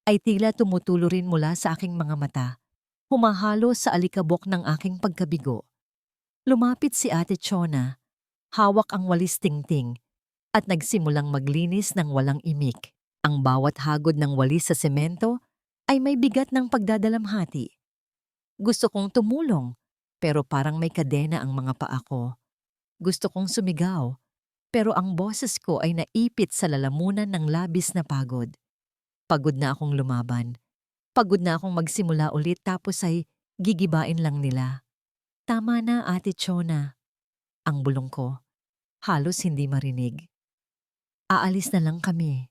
ay tila tumutulo rin mula sa aking mga mata. Humahalo sa alikabok ng aking pagkabigo. Lumapit si Ate Chona, hawak ang walis tingting, at nagsimulang maglinis ng walang imik. Ang bawat hagod ng walis sa semento ay may bigat ng pagdadalamhati. Gusto kong tumulong, pero parang may kadena ang mga paa ko. Gusto kong sumigaw, pero ang boses ko ay naipit sa lalamunan ng labis na pagod. Pagod na akong lumaban. Pagod na akong magsimula ulit tapos ay gigibain lang nila. Tama na, Ate Chona. Ang bulong ko, halos hindi marinig. Aalis na lang kami.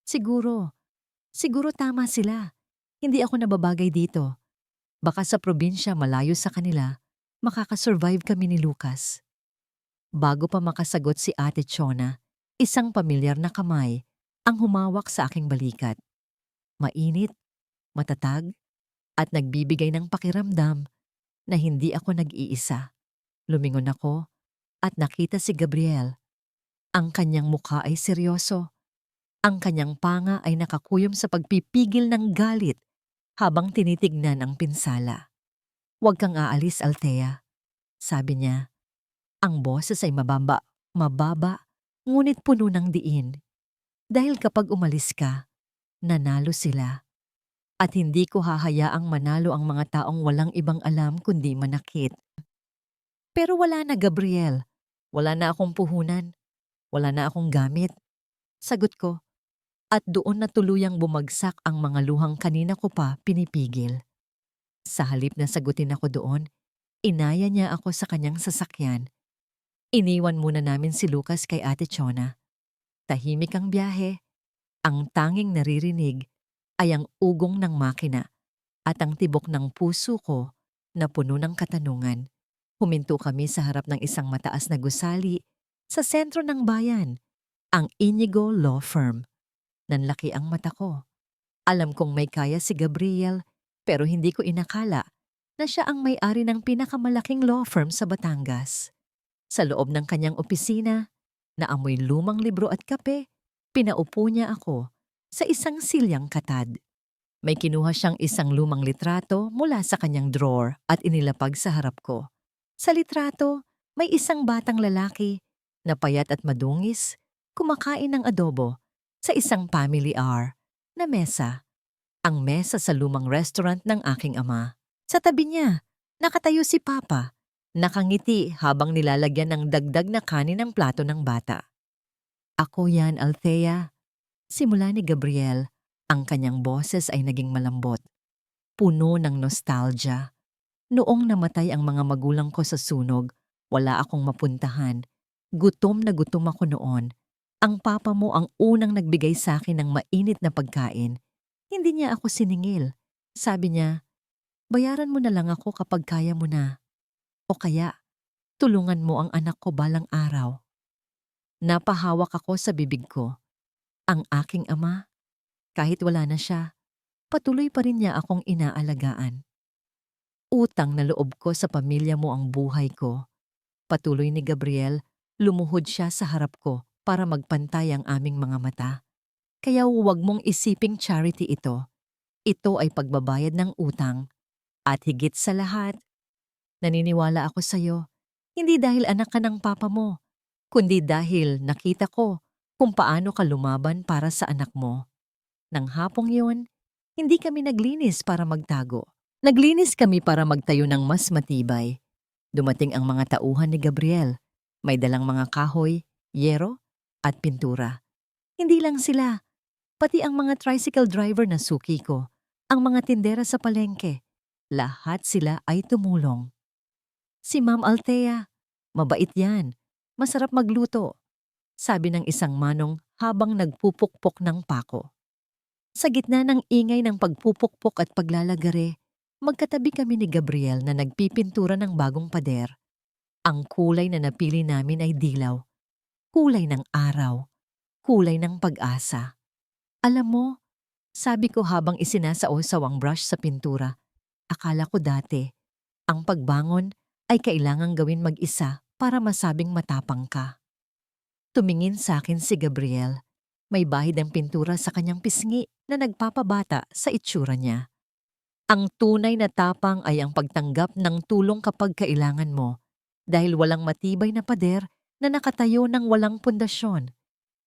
Siguro, siguro tama sila. Hindi ako nababagay dito. Baka sa probinsya malayo sa kanila, makakasurvive kami ni Lucas. Bago pa makasagot si Ate Chona, isang pamilyar na kamay ang humawak sa aking balikat. Mainit, matatag, at nagbibigay ng pakiramdam na hindi ako nag-iisa. Lumingon ako at nakita si Gabriel. Ang kanyang mukha ay seryoso. Ang kanyang panga ay nakakuyom sa pagpipigil ng galit habang tinitignan ang pinsala. "Huwag kang aalis, Althea," sabi niya. Ang boses ay mababa, ngunit puno ng diin. Dahil kapag umalis ka, nanalo sila. At hindi ko hahayaang manalo ang mga taong walang ibang alam kundi manakit. Pero wala na, Gabriel. Wala na akong puhunan. Wala na akong gamit. Sagot ko. At doon na tuluyang bumagsak ang mga luhang kanina ko pa pinipigil. Sa halip na sagutin ako doon, inaya niya ako sa kanyang sasakyan. Iniwan muna namin si Lucas kay Ate Chona. Tahimik ang biyahe. Ang tanging naririnig ay ang ugong ng makina at ang tibok ng puso ko na puno ng katanungan. Huminto kami sa harap ng isang mataas na gusali sa sentro ng bayan, ang Inigo Law Firm. Nanlaki ang mata ko. Alam kong may kaya si Gabriel, pero hindi ko inakala na siya ang may-ari ng pinakamalaking law firm sa Batangas. Sa loob ng kanyang opisina, na amoy lumang libro at kape, pinaupo niya ako sa isang silyang katad. May kinuha siyang isang lumang litrato mula sa kanyang drawer at inilapag sa harap ko. Sa litrato, may isang batang lalaki na payat at madungis, kumakain ng adobo sa isang family hour na mesa. Ang mesa sa lumang restaurant ng aking ama. Sa tabi niya, nakatayo si Papa, nakangiti habang nilalagyan ng dagdag na kanin ang plato ng bata. "Ako yan, Althea." Simula ni Gabriel, ang kanyang boses ay naging malambot. Puno ng nostalgia. Noong namatay ang mga magulang ko sa sunog, wala akong mapuntahan. Gutom na gutom ako noon. Ang papa mo ang unang nagbigay sa akin ng mainit na pagkain. Hindi niya ako siningil. Sabi niya, "Bayaran mo na lang ako kapag kaya mo na. O kaya, tulungan mo ang anak ko balang araw." Napahawak ako sa bibig ko. Ang aking ama, kahit wala na siya, patuloy pa rin niya akong inaalagaan. "Utang na loob ko sa pamilya mo ang buhay ko." Patuloy ni Gabriel, lumuhod siya sa harap ko para magpantay ang aming mga mata. "Kaya huwag mong isiping charity ito. Ito ay pagbabayad ng utang. At higit sa lahat, naniniwala ako sa iyo, hindi dahil anak ka ng papa mo, kundi dahil nakita ko kung paano ka lumaban para sa anak mo. Nang hapong yun, hindi kami naglinis para magtago. Naglinis kami para magtayo ng mas matibay." Dumating ang mga tauhan ni Gabriel. May dalang mga kahoy, yero, at pintura. Hindi lang sila, pati ang mga tricycle driver na suki ko, ang mga tindera sa palengke. Lahat sila ay tumulong. "Si Ma'am Althea, mabait yan. Masarap magluto," sabi ng isang manong habang nagpupukpok ng pako. Sa gitna ng ingay ng pagpupukpok at paglalagare, magkatabi kami ni Gabriel na nagpipintura ng bagong pader. Ang kulay na napili namin ay dilaw. Kulay ng araw. Kulay ng pag-asa. "Alam mo," sabi ko habang isinasausaw ang brush sa pintura, "akala ko dati, ang pagbangon ay kailangang gawin mag-isa para masabing matapang ka." Tumingin sa akin si Gabriel. May bahid ang pintura sa kanyang pisngi na nagpapabata sa itsura niya. Ang tunay na tapang ay ang pagtanggap ng tulong kapag kailangan mo, dahil walang matibay na pader na nakatayo ng walang pundasyon.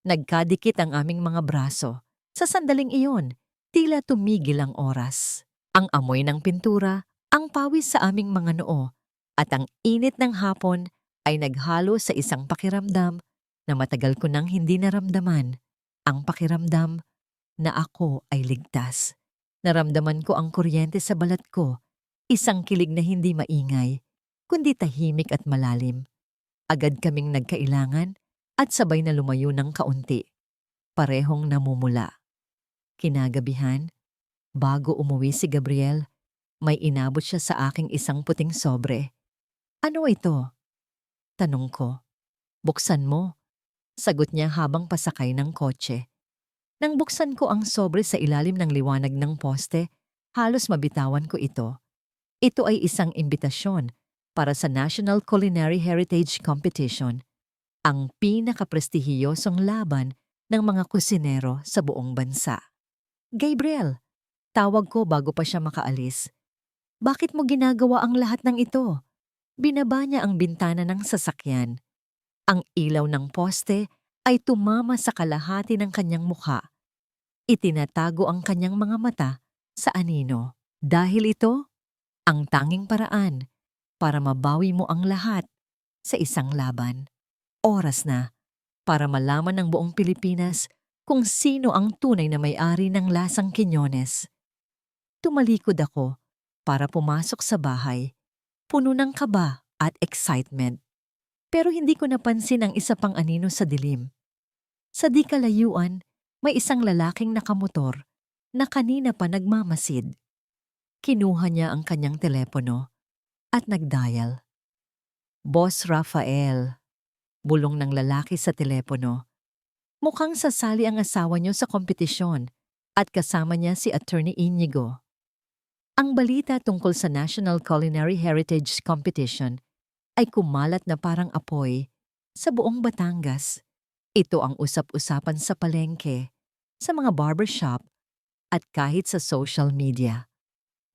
Nagkadikit ang aming mga braso. Sa sandaling iyon, tila tumigil ang oras. Ang amoy ng pintura, ang pawis sa aming mga noo, at ang init ng hapon ay naghalo sa isang pakiramdam na matagal ko nang hindi naramdaman. Ang pakiramdam na ako ay ligtas. Naramdaman ko ang kuryente sa balat ko, isang kilig na hindi maingay, kundi tahimik at malalim. Agad kaming nagkailangan at sabay na lumayo ng kaunti. Parehong namumula. Kinagabihan, bago umuwi si Gabriel, may inabot siya sa aking isang puting sobre. "Ano ito?" tanong ko. "Buksan mo," sagot niya habang pasakay ng kotse. Nang buksan ko ang sobre sa ilalim ng liwanag ng poste, halos mabitawan ko ito. Ito ay isang imbitasyon para sa National Culinary Heritage Competition, ang pinakaprestihiyosong laban ng mga kusinero sa buong bansa. "Gabriel," tawag ko bago pa siya makaalis. "Bakit mo ginagawa ang lahat ng ito?" Binaba niya ang bintana ng sasakyan. Ang ilaw ng poste ay tumama sa kalahati ng kanyang mukha. Itinatago ang kanyang mga mata sa anino. Dahil ito, ang tanging paraan para mabawi mo ang lahat sa isang laban. Oras na para malaman ng buong Pilipinas kung sino ang tunay na may-ari ng lasang Quiñones. Tumalikod ako para pumasok sa bahay, puno ng kaba at excitement. Pero hindi ko napansin ang isa pang anino sa dilim. Sa di kalayuan, may isang lalaking nakamotor na kanina pa nagmamasid. Kinuha niya ang kanyang telepono at nagdial. "Boss Rafael," bulong ng lalaki sa telepono. "Mukhang sasali ang asawa niyo sa kompetisyon at kasama niya si Attorney Inigo." Ang balita tungkol sa National Culinary Heritage Competition ay kumalat na parang apoy sa buong Batangas. Ito ang usap-usapan sa palengke, sa mga barbershop at kahit sa social media.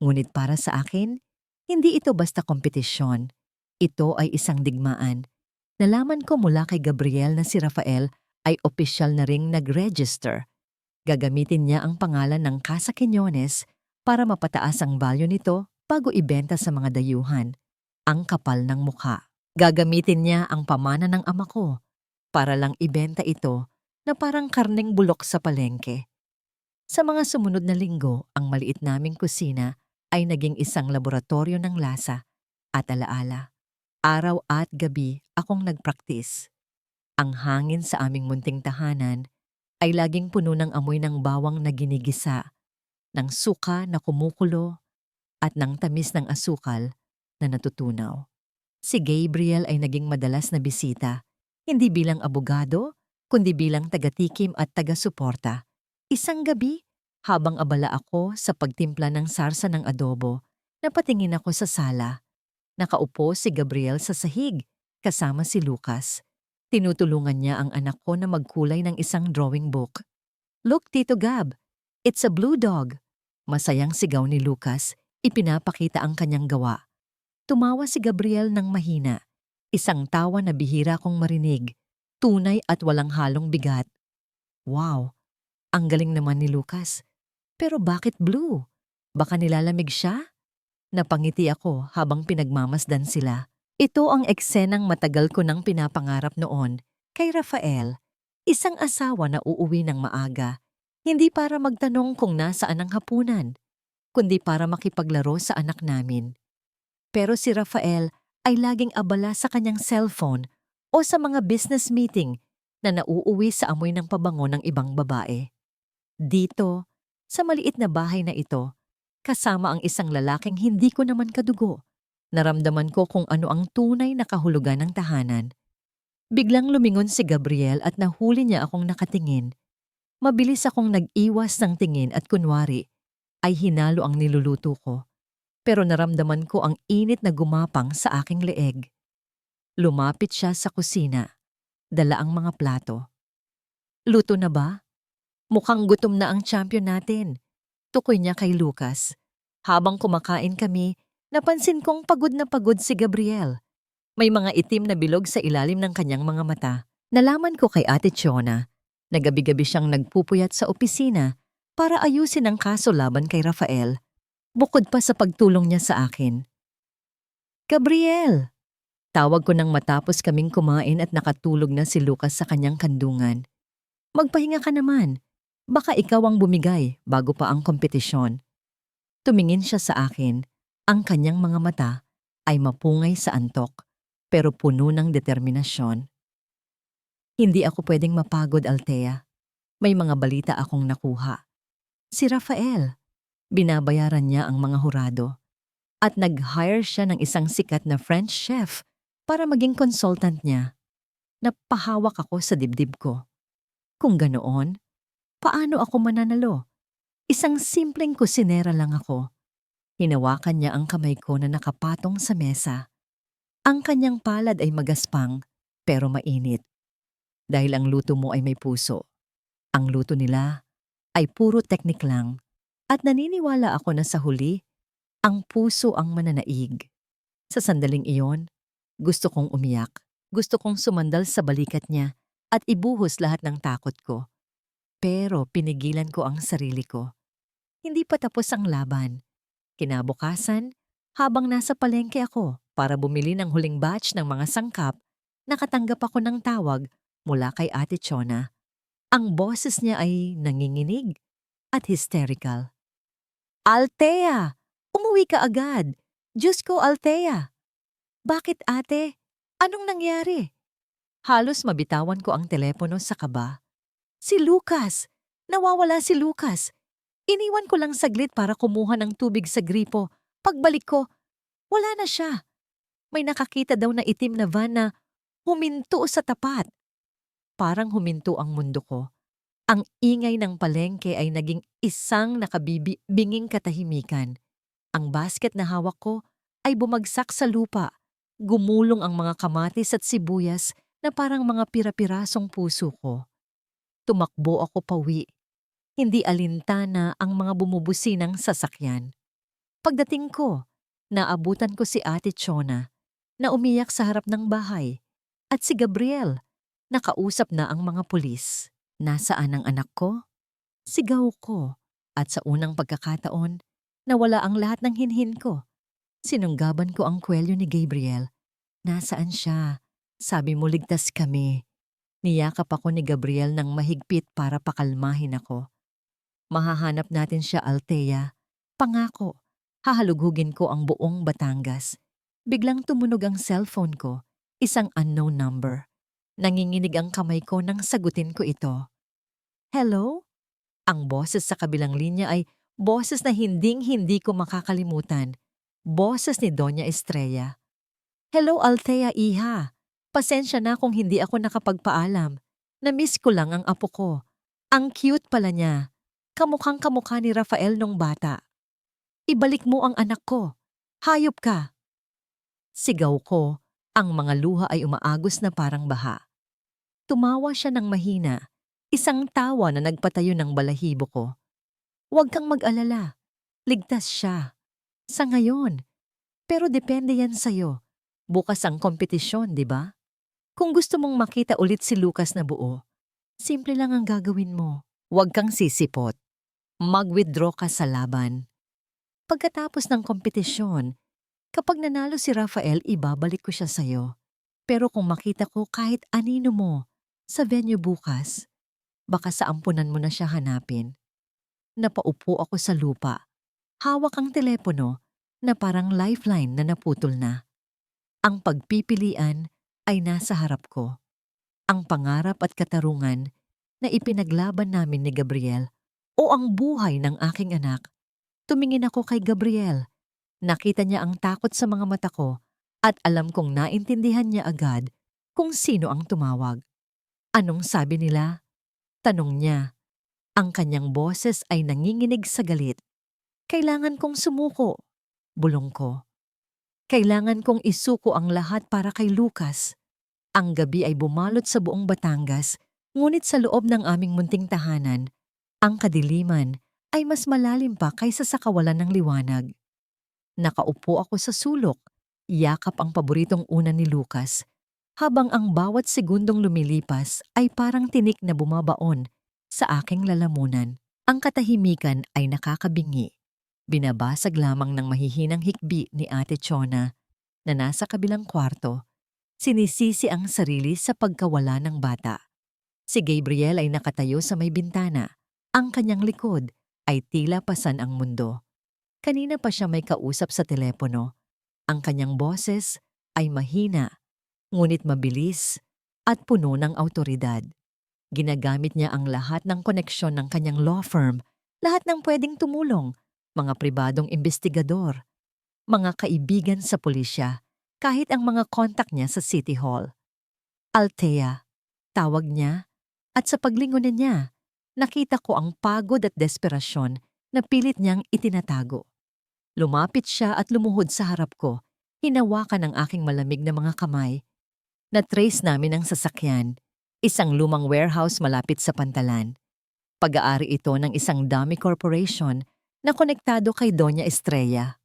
Ngunit para sa akin, hindi ito basta kompetisyon. Ito ay isang digmaan. Nalaman ko mula kay Gabriel na si Rafael ay opisyal na ring nag-register. Gagamitin niya ang pangalan ng Casa Quiñones para mapataas ang value nito bago ibenta sa mga dayuhan. Ang kapal ng mukha. Gagamitin niya ang pamana ng ama ko para lang ibenta ito na parang karneng bulok sa palengke. Sa mga sumunod na linggo, ang maliit naming kusina ay naging isang laboratorio ng lasa at alaala. Araw at gabi akong nagpraktis. Ang hangin sa aming munting tahanan ay laging puno ng amoy ng bawang na ginigisa, ng suka na kumukulo, at ng tamis ng asukal na natutunaw. Si Gabriel ay naging madalas na bisita, hindi bilang abogado, kundi bilang taga-tikim at taga-suporta. Isang gabi, habang abala ako sa pagtimpla ng sarsa ng adobo, napatingin ako sa sala. Nakaupo si Gabriel sa sahig, kasama si Lucas. Tinutulungan niya ang anak ko na magkulay ng isang drawing book. "Look, Tito Gab, it's a blue dog." Masayang sigaw ni Lucas, ipinapakita ang kanyang gawa. Tumawa si Gabriel ng mahina, isang tawa na bihira kong marinig, tunay at walang halong bigat. "Wow, ang galing naman ni Lucas. Pero bakit blue? Baka nilalamig siya?" Napangiti ako habang pinagmamasdan sila. Ito ang eksenang matagal ko nang pinapangarap noon kay Rafael, isang asawa na uuwi ng maaga, hindi para magtanong kung nasaan ang hapunan, kundi para makipaglaro sa anak namin. Pero si Rafael ay laging abala sa kanyang cellphone o sa mga business meeting na nauuwi sa amoy ng pabango ng ibang babae. Dito, sa maliit na bahay na ito, kasama ang isang lalaking hindi ko naman kadugo, naramdaman ko kung ano ang tunay na kahulugan ng tahanan. Biglang lumingon si Gabriel at nahuli niya akong nakatingin. Mabilis akong nag-iwas ng tingin at kunwari ay hinalo ang niluluto ko. Pero naramdaman ko ang init na gumapang sa aking leeg. Lumapit siya sa kusina, dala ang mga plato. "Luto na ba? Mukhang gutom na ang champion natin," tukoy niya kay Lucas. Habang kumakain kami, napansin kong pagod na pagod si Gabriel. May mga itim na bilog sa ilalim ng kanyang mga mata. Nalaman ko kay Ate Chona na gabi-gabi siyang nagpupuyat sa opisina para ayusin ang kaso laban kay Rafael. Bukod pa sa pagtulong niya sa akin. "Gabriel, Tawag ko nang matapos kaming kumain at nakatulog na si Lucas sa kanyang kandungan. Magpahinga ka naman. Baka ikaw ang bumigay bago pa ang kompetisyon. Tumingin siya sa akin. Ang kanyang mga mata ay mapungay sa antok pero puno ng determinasyon. Hindi ako pwedeng mapagod, Althea. May mga balita akong nakuha. Si Rafael, binabayaran niya ang mga hurado. At nag-hire siya ng isang sikat na French chef para maging consultant niya. Napahawak ako sa dibdib ko. Kung ganoon, paano ako mananalo? Isang simpleng kusinera lang ako. Hinawakan niya ang kamay ko na nakapatong sa mesa. Ang kanyang palad ay magaspang pero mainit. Dahil ang luto mo ay may puso. Ang luto nila ay puro teknik lang. At naniniwala ako na sa huli, ang puso ang mananaig. Sa sandaling iyon, gusto kong umiyak. Gusto kong sumandal sa balikat niya at ibuhos lahat ng takot ko. Pero pinigilan ko ang sarili ko. Hindi pa tapos ang laban. Kinabukasan, habang nasa palengke ako para bumili ng huling batch ng mga sangkap, nakatanggap ako ng tawag mula kay Ate Chona. Ang boses niya ay nanginginig at hysterical. Althea! Umuwi ka agad! Diyos ko, Althea! Bakit, ate? Anong nangyari? Halos mabitawan ko ang telepono sa kaba. Si Lucas! Nawawala si Lucas! Iniwan ko lang saglit para kumuha ng tubig sa gripo. Pagbalik ko, wala na siya. May nakakita daw na itim na van na huminto sa tapat. Parang huminto ang mundo ko. Ang ingay ng palengke ay naging isang nakabibinging katahimikan. Ang basket na hawak ko ay bumagsak sa lupa. Gumulong ang mga kamatis at sibuyas na parang mga pira-pirasong puso ko. Tumakbo ako pauwi. Hindi alintana ang mga bumubusinang sasakyan. Pagdating ko, naabutan ko si Ate Chona na umiyak sa harap ng bahay at si Gabriel. Nakausap na ang mga pulis. Nasaan ang anak ko? Sigaw ko at sa unang pagkakataon, nawala ang lahat ng hinhin ko. Sinunggaban ko ang kwelyo ni Gabriel. Nasaan siya? Sabi mo ligtas kami. Niyakap ako ni Gabriel ng mahigpit para pakalmahin ako. Mahahanap natin siya, Althea. Pangako, hahalughugin ko ang buong Batangas. Biglang tumunog ang cellphone ko, isang unknown number. Nanginginig ang kamay ko nang sagutin ko ito. Hello? Ang boses sa kabilang linya ay boses na hinding-hindi ko makakalimutan. Boses ni Doña Estrella. Hello, Althea, iha. Pasensya na kung hindi ako nakapagpaalam. Na-miss ko lang ang apo ko. Ang cute pala niya. Kamukhang-kamukha ni Rafael nung bata. Ibalik mo ang anak ko. Hayop ka. Sigaw ko, ang mga luha ay umaagos na parang baha. Tumawa siya ng mahina, isang tawa na nagpatayo ng balahibo ko. Huwag kang mag-alala. Ligtas siya. Sa ngayon. Pero depende yan sa'yo. Bukas ang kompetisyon, di ba? Kung gusto mong makita ulit si Lucas na buo, simple lang ang gagawin mo. Huwag kang sisipot. Mag-withdraw ka sa laban. Pagkatapos ng kompetisyon, kapag nanalo si Rafael, ibabalik ko siya sa'yo. Pero kung makita ko kahit anino mo sa venue bukas, baka sa ampunan mo na siya hanapin. Napaupo ako sa lupa. Hawak ang telepono na parang lifeline na naputol na. Ang pagpipilian ay nasa harap ko. Ang pangarap at katarungan na ipinaglaban namin ni Gabriel o ang buhay ng aking anak. Tumingin ako kay Gabriel. Nakita niya ang takot sa mga mata ko at alam kong naintindihan niya agad kung sino ang tumawag. Anong sabi nila? Tanong niya. Ang kanyang boses ay nanginginig sa galit. Kailangan kong sumuko. Bulong ko. Kailangan kong isuko ang lahat para kay Lucas. Ang gabi ay bumalot sa buong Batangas, ngunit sa loob ng aming munting tahanan, ang kadiliman ay mas malalim pa kaysa sa kawalan ng liwanag. Nakaupo ako sa sulok, yakap ang paboritong unan ni Lucas, habang ang bawat segundong lumilipas ay parang tinik na bumabaon sa aking lalamunan. Ang katahimikan ay nakakabingi. Binabasag lamang ng mahihinang hikbi ni Ate Chona na nasa kabilang kwarto Sinisisi ang sarili sa pagkawala ng bata. Si Gabriel ay nakatayo sa may bintana. Ang kanyang likod ay tila pasan ang mundo. Kanina pa siya may kausap sa telepono. Ang kanyang boses ay mahina, ngunit mabilis at puno ng awtoridad. Ginagamit niya ang lahat ng koneksyon ng kanyang law firm, lahat ng pwedeng tumulong, mga pribadong investigador, mga kaibigan sa pulisya, kahit ang mga kontak niya sa City Hall. Althea, tawag niya, at sa paglingon niya, nakita ko ang pagod at desperasyon na pilit niyang itinatago. Lumapit siya at lumuhod sa harap ko, hinawakan ang aking malamig na mga kamay. Na-trace namin ang sasakyan, isang lumang warehouse malapit sa Pantalan. Pag-aari ito ng isang dummy corporation na konektado kay Doña Estrella.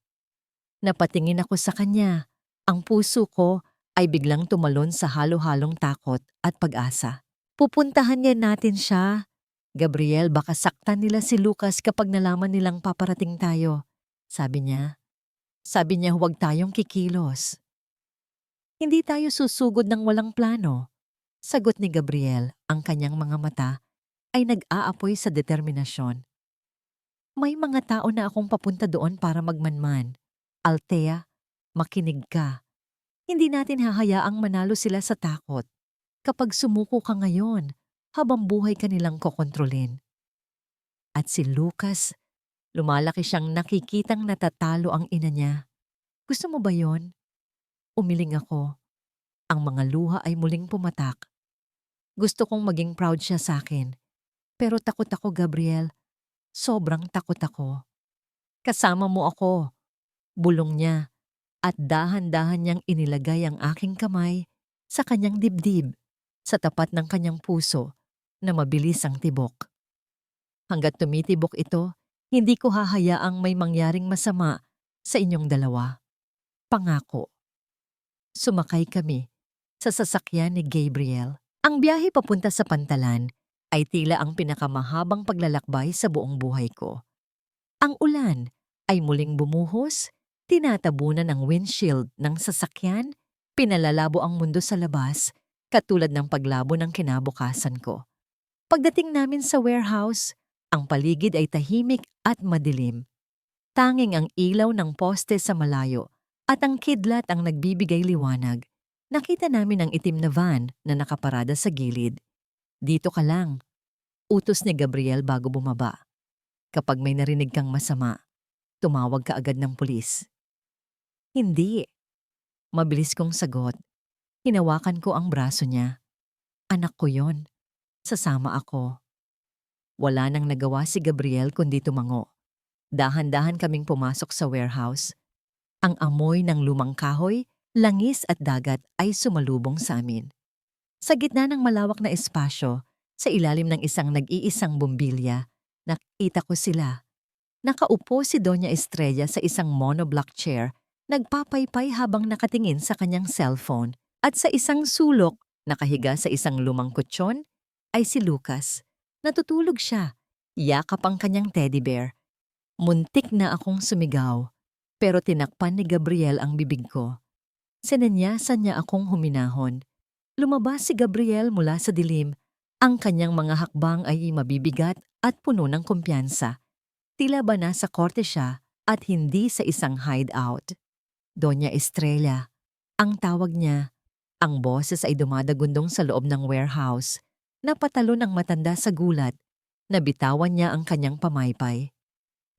Napatingin ako sa kanya. Ang puso ko ay biglang tumalon sa halo-halong takot at pag-asa. Pupuntahan niya natin siya. Gabriel, baka saktan nila si Lucas kapag nalaman nilang paparating tayo. Sabi niya. Sabi niya huwag tayong kikilos. Hindi tayo susugod ng walang plano. Sagot ni Gabriel, ang kanyang mga mata ay nag-aapoy sa determinasyon. May mga tao na akong papunta doon para magmanman. Althea, makinig ka. Hindi natin hahayaang manalo sila sa takot. Kapag sumuko ka ngayon, habang buhay ka nilang kokontrolin. At si Lucas, lumalaki siyang nakikitang natatalo ang ina niya. Gusto mo ba yon? Umiling ako. Ang mga luha ay muling pumatak. Gusto kong maging proud siya sa akin. Pero takot ako, Gabriel. Sobrang takot ako. Kasama mo ako. Bulong niya. At dahan-dahan niyang inilagay ang aking kamay sa kanyang dibdib, sa tapat ng kanyang puso na mabilis ang tibok. Hanggat tumitibok ito, hindi ko hahayaang may mangyaring masama sa inyong dalawa. Pangako. Sumakay kami sa sasakyan ni Gabriel. Ang biyahe papunta sa Pantalan ay tila ang pinakamahabang paglalakbay sa buong buhay ko. Ang ulan ay muling bumuhos, tinatabunan ang windshield ng sasakyan, pinalalabo ang mundo sa labas, katulad ng paglabo ng kinabukasan ko. Pagdating namin sa warehouse, ang paligid ay tahimik at madilim. Tanging ang ilaw ng poste sa malayo at ang kidlat ang nagbibigay liwanag. Nakita namin ang itim na van na nakaparada sa gilid. Dito ka lang. Utos ni Gabriel bago bumaba. Kapag may narinig kang masama, tumawag ka agad ng pulis. Hindi. Mabilis kong sagot. Hinawakan ko ang braso niya. Anak ko yon. Sasama ako. Wala nang nagawa si Gabriel kundi tumango. Dahan-dahan kaming pumasok sa warehouse. Ang amoy ng lumang kahoy, langis at dagat ay sumalubong sa amin. Sa gitna ng malawak na espasyo, sa ilalim ng isang nag-iisang bumbilya, nakita ko sila. Nakaupo si Doña Estrella sa isang monoblock chair, nagpapaypay habang nakatingin sa kanyang cellphone, at sa isang sulok, nakahiga sa isang lumang kutsyon, ay si Lucas. Natutulog siya, yakap ang kanyang teddy bear. Muntik na akong sumigaw, pero tinakpan ni Gabriel ang bibig ko. Sinanyasan niya akong huminahon. Lumabas si Gabriel mula sa dilim. Ang kanyang mga hakbang ay mabibigat at puno ng kumpiyansa. Tila ba nasa korte siya at hindi sa isang hideout. Doña Estrella, ang tawag niya. Ang boses ay dumadagundong sa loob ng warehouse. Napatalo ng matanda sa gulat. Nabitawan niya ang kanyang pamaypay.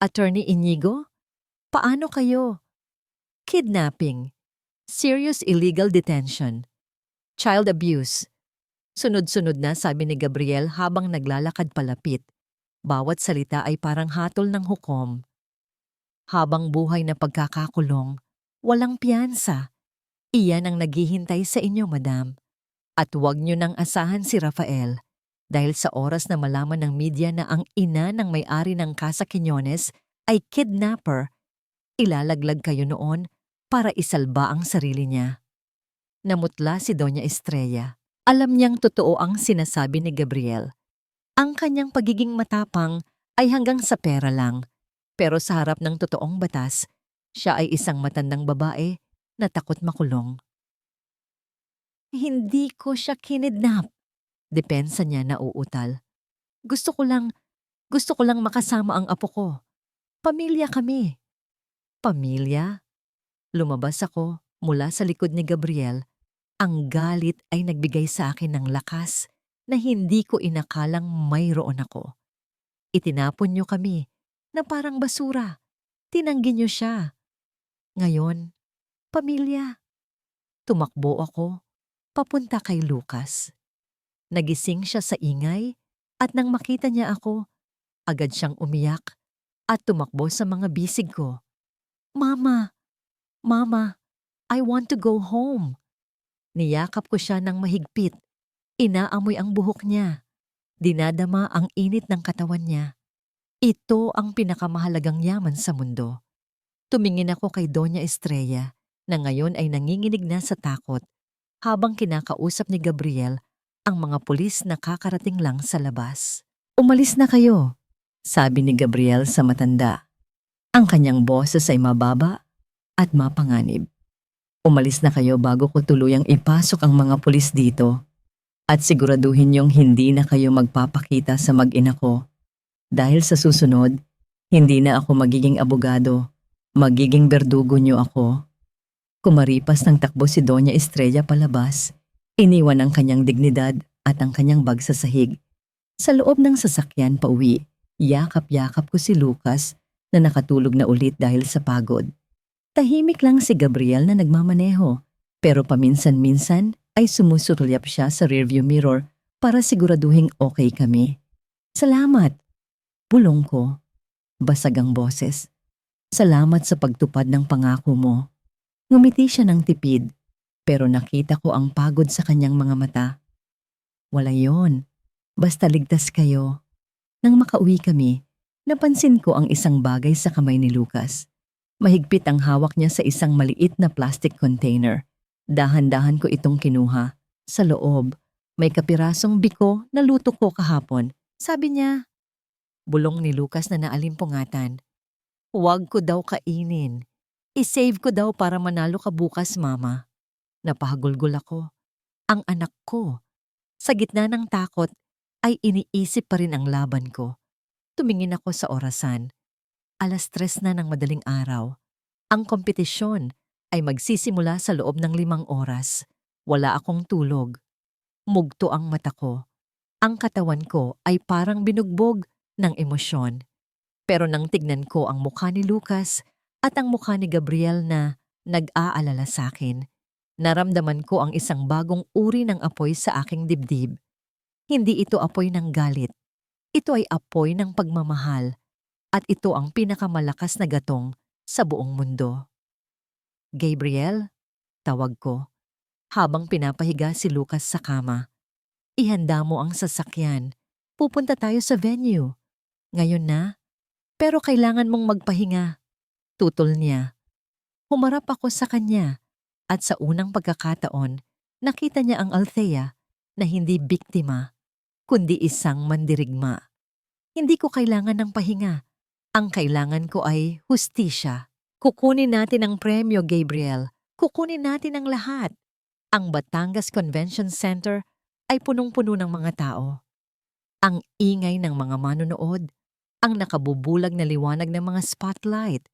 Attorney Inigo? Paano kayo? Kidnapping. Serious illegal detention. Child abuse. Sunod-sunod na sabi ni Gabriel habang naglalakad palapit. Bawat salita ay parang hatol ng hukom. Habang buhay na pagkakakulong, walang piyansa. Iyan ang naghihintay sa inyo, madam. At huwag niyo nang asahan si Rafael dahil sa oras na malaman ng media na ang ina ng may-ari ng Casa Quiñones ay kidnapper, ilalaglag kayo noon para isalba ang sarili niya. Namutla si Doña Estrella. Alam niyang totoo ang sinasabi ni Gabriel. Ang kanyang pagiging matapang ay hanggang sa pera lang. Pero sa harap ng totoong batas, siya ay isang matandang babae na takot makulong. Hindi ko siya kinidnap. Depensa niya na uutal. Gusto ko lang, gusto ko lang makasama ang apo ko. Pamilya kami. Pamilya? Lumabas ako mula sa likod ni Gabriel. Ang galit ay nagbigay sa akin ng lakas na hindi ko inakalang mayroon ako. Itinapon niyo kami na parang basura. Tinanggi niyo siya. Ngayon, pamilya. Tumakbo ako papunta kay Lucas. Nagising siya sa ingay at nang makita niya ako, agad siyang umiyak at tumakbo sa mga bisig ko. Mama, Mama, I want to go home. Niyakap ko siya ng mahigpit. Inaamoy ang buhok niya. Dinadama ang init ng katawan niya. Ito ang pinakamahalagang yaman sa mundo. Tumingin ako kay Doña Estrella na ngayon ay nanginginig na sa takot habang kinakausap ni Gabriel ang mga pulis na kakarating lang sa labas. Umalis na kayo, sabi ni Gabriel sa matanda. Ang kanyang boses ay mababa at mapanganib. Umalis na kayo bago ko tuluyang ipasok ang mga pulis dito at siguraduhin niyong hindi na kayo magpapakita sa mag-ina ko. Dahil sa susunod, hindi na ako magiging abogado, magiging berdugo niyo ako. Kumaripas ng takbo si Doña Estrella palabas, iniwan ang kanyang dignidad at ang kanyang bag sa sahig. Sa loob ng sasakyan pauwi, yakap-yakap ko si Lucas na nakatulog na ulit dahil sa pagod. Tahimik lang si Gabriel na nagmamaneho, pero paminsan-minsan ay sumusutulyap siya sa rearview mirror para siguraduhing okay kami. Salamat! Bulong ko. Basag ang boses. Salamat sa pagtupad ng pangako mo. Ngumiti siya ng tipid, pero nakita ko ang pagod sa kanyang mga mata. Wala yon. Basta ligtas kayo. Nang makauwi kami, napansin ko ang isang bagay sa kamay ni Lucas. Mahigpit ang hawak niya sa isang maliit na plastic container. Dahan-dahan ko itong kinuha. Sa loob, may kapirasong biko na luto ko kahapon. Sabi niya, bulong ni Lucas na naalimpungatan. Huwag ko daw kainin. I-save ko daw para manalo ka bukas, Mama. Napahagulgol ako. Ang anak ko. Sa gitna ng takot, ay iniisip pa rin ang laban ko. Tumingin ako sa orasan. 3:00 na ng madaling araw. Ang kompetisyon ay magsisimula sa loob ng 5 oras. Wala akong tulog. Mugto ang mata ko. Ang katawan ko ay parang binugbog ng emosyon. Pero nang tignan ko ang mukha ni Lucas at ang mukha ni Gabriel na nag-aalala sa akin, naramdaman ko ang isang bagong uri ng apoy sa aking dibdib. Hindi ito apoy ng galit. Ito ay apoy ng pagmamahal. At ito ang pinakamalakas na gatong sa buong mundo. Gabriel, tawag ko, habang pinapahiga si Lucas sa kama. Ihanda mo ang sasakyan. Pupunta tayo sa venue. Ngayon na? Pero kailangan mong magpahinga. Tutol niya. Humarap ako sa kanya at sa unang pagkakataon, nakita niya ang Althea na hindi biktima, kundi isang mandirigma. Hindi ko kailangan ng pahinga. Ang kailangan ko ay hustisya. Kukunin natin ang premyo, Gabriel. Kukunin natin ang lahat. Ang Batangas Convention Center ay punong-puno ng mga tao. Ang ingay ng mga manonood, ang nakabubulag na liwanag ng mga spotlight,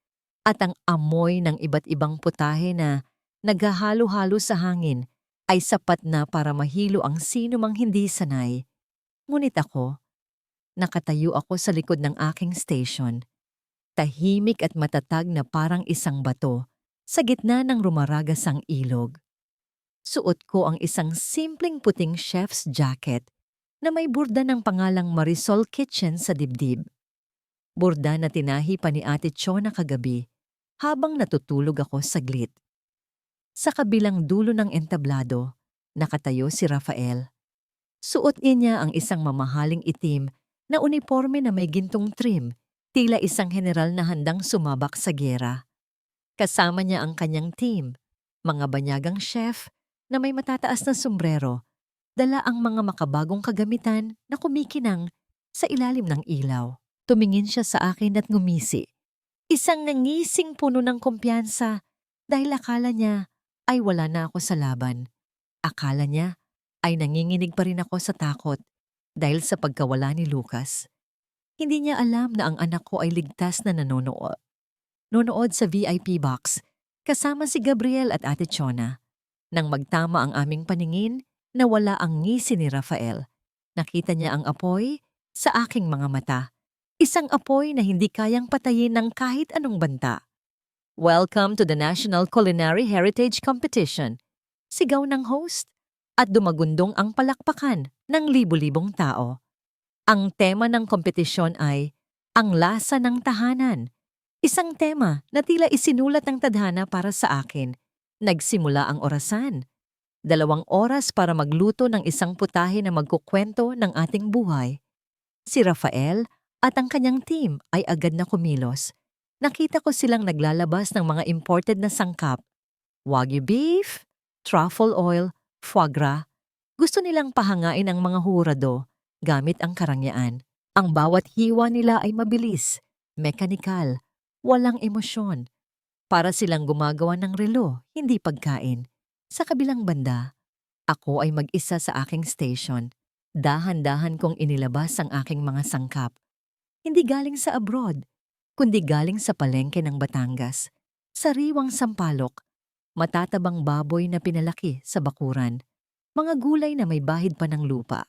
at ang amoy ng iba't ibang putahe na naghahalo-halo sa hangin ay sapat na para mahilo ang sino mang hindi sanay. Ngunit ako, nakatayo ako sa likod ng aking station. Tahimik at matatag na parang isang bato sa gitna ng rumaragasang ilog. Suot ko ang isang simpleng puting chef's jacket na may burda ng pangalang Marisol Kitchen sa dibdib. Burda na tinahi pa ni Ate Chona kagabi habang natutulog ako saglit. Sa kabilang dulo ng entablado, nakatayo si Rafael. Suot niya ang isang mamahaling itim na uniforme na may gintong trim, tila isang general na handang sumabak sa giyera. Kasama niya ang kanyang team, mga banyagang chef na may matataas na sombrero, dala ang mga makabagong kagamitan na kumikinang sa ilalim ng ilaw. Tumingin siya sa akin at ngumisi. Isang nangising puno ng kumpiyansa dahil akala niya ay wala na ako sa laban. akala niya ay nanginginig pa rin ako sa takot dahil sa pagkawala ni Lucas. Hindi niya alam na ang anak ko ay ligtas na nanonood sa VIP box kasama si Gabriel at Ate Chona. Nang magtama ang aming paningin, nawala ang ngisi ni Rafael. Nakita niya ang apoy sa aking mga mata. Isang apoy na hindi kayang patayin ng kahit anong banta. Welcome to the National Culinary Heritage Competition. Sigaw ng host at dumagundong ang palakpakan ng libu-libong tao. Ang tema ng kompetisyon ay ang lasa ng tahanan. Isang tema na tila isinulat ng tadhana para sa akin. Nagsimula ang orasan. 2 oras para magluto ng isang putahe na magkukwento ng ating buhay. Si Rafael at ang kanyang team ay agad na kumilos. Nakita ko silang naglalabas ng mga imported na sangkap. Wagyu beef, truffle oil, foie gras. Gusto nilang pahangain ang mga hurado gamit ang karangyaan. Ang bawat hiwa nila ay mabilis, mekanikal, walang emosyon. Para silang gumagawa ng relo, hindi pagkain. Sa kabilang banda, ako ay mag-isa sa aking station. Dahan-dahan kong inilabas ang aking mga sangkap. Hindi galing sa abroad, kundi galing sa palengke ng Batangas. Sariwang sampalok, matatabang baboy na pinalaki sa bakuran. Mga gulay na may bahid pa ng lupa.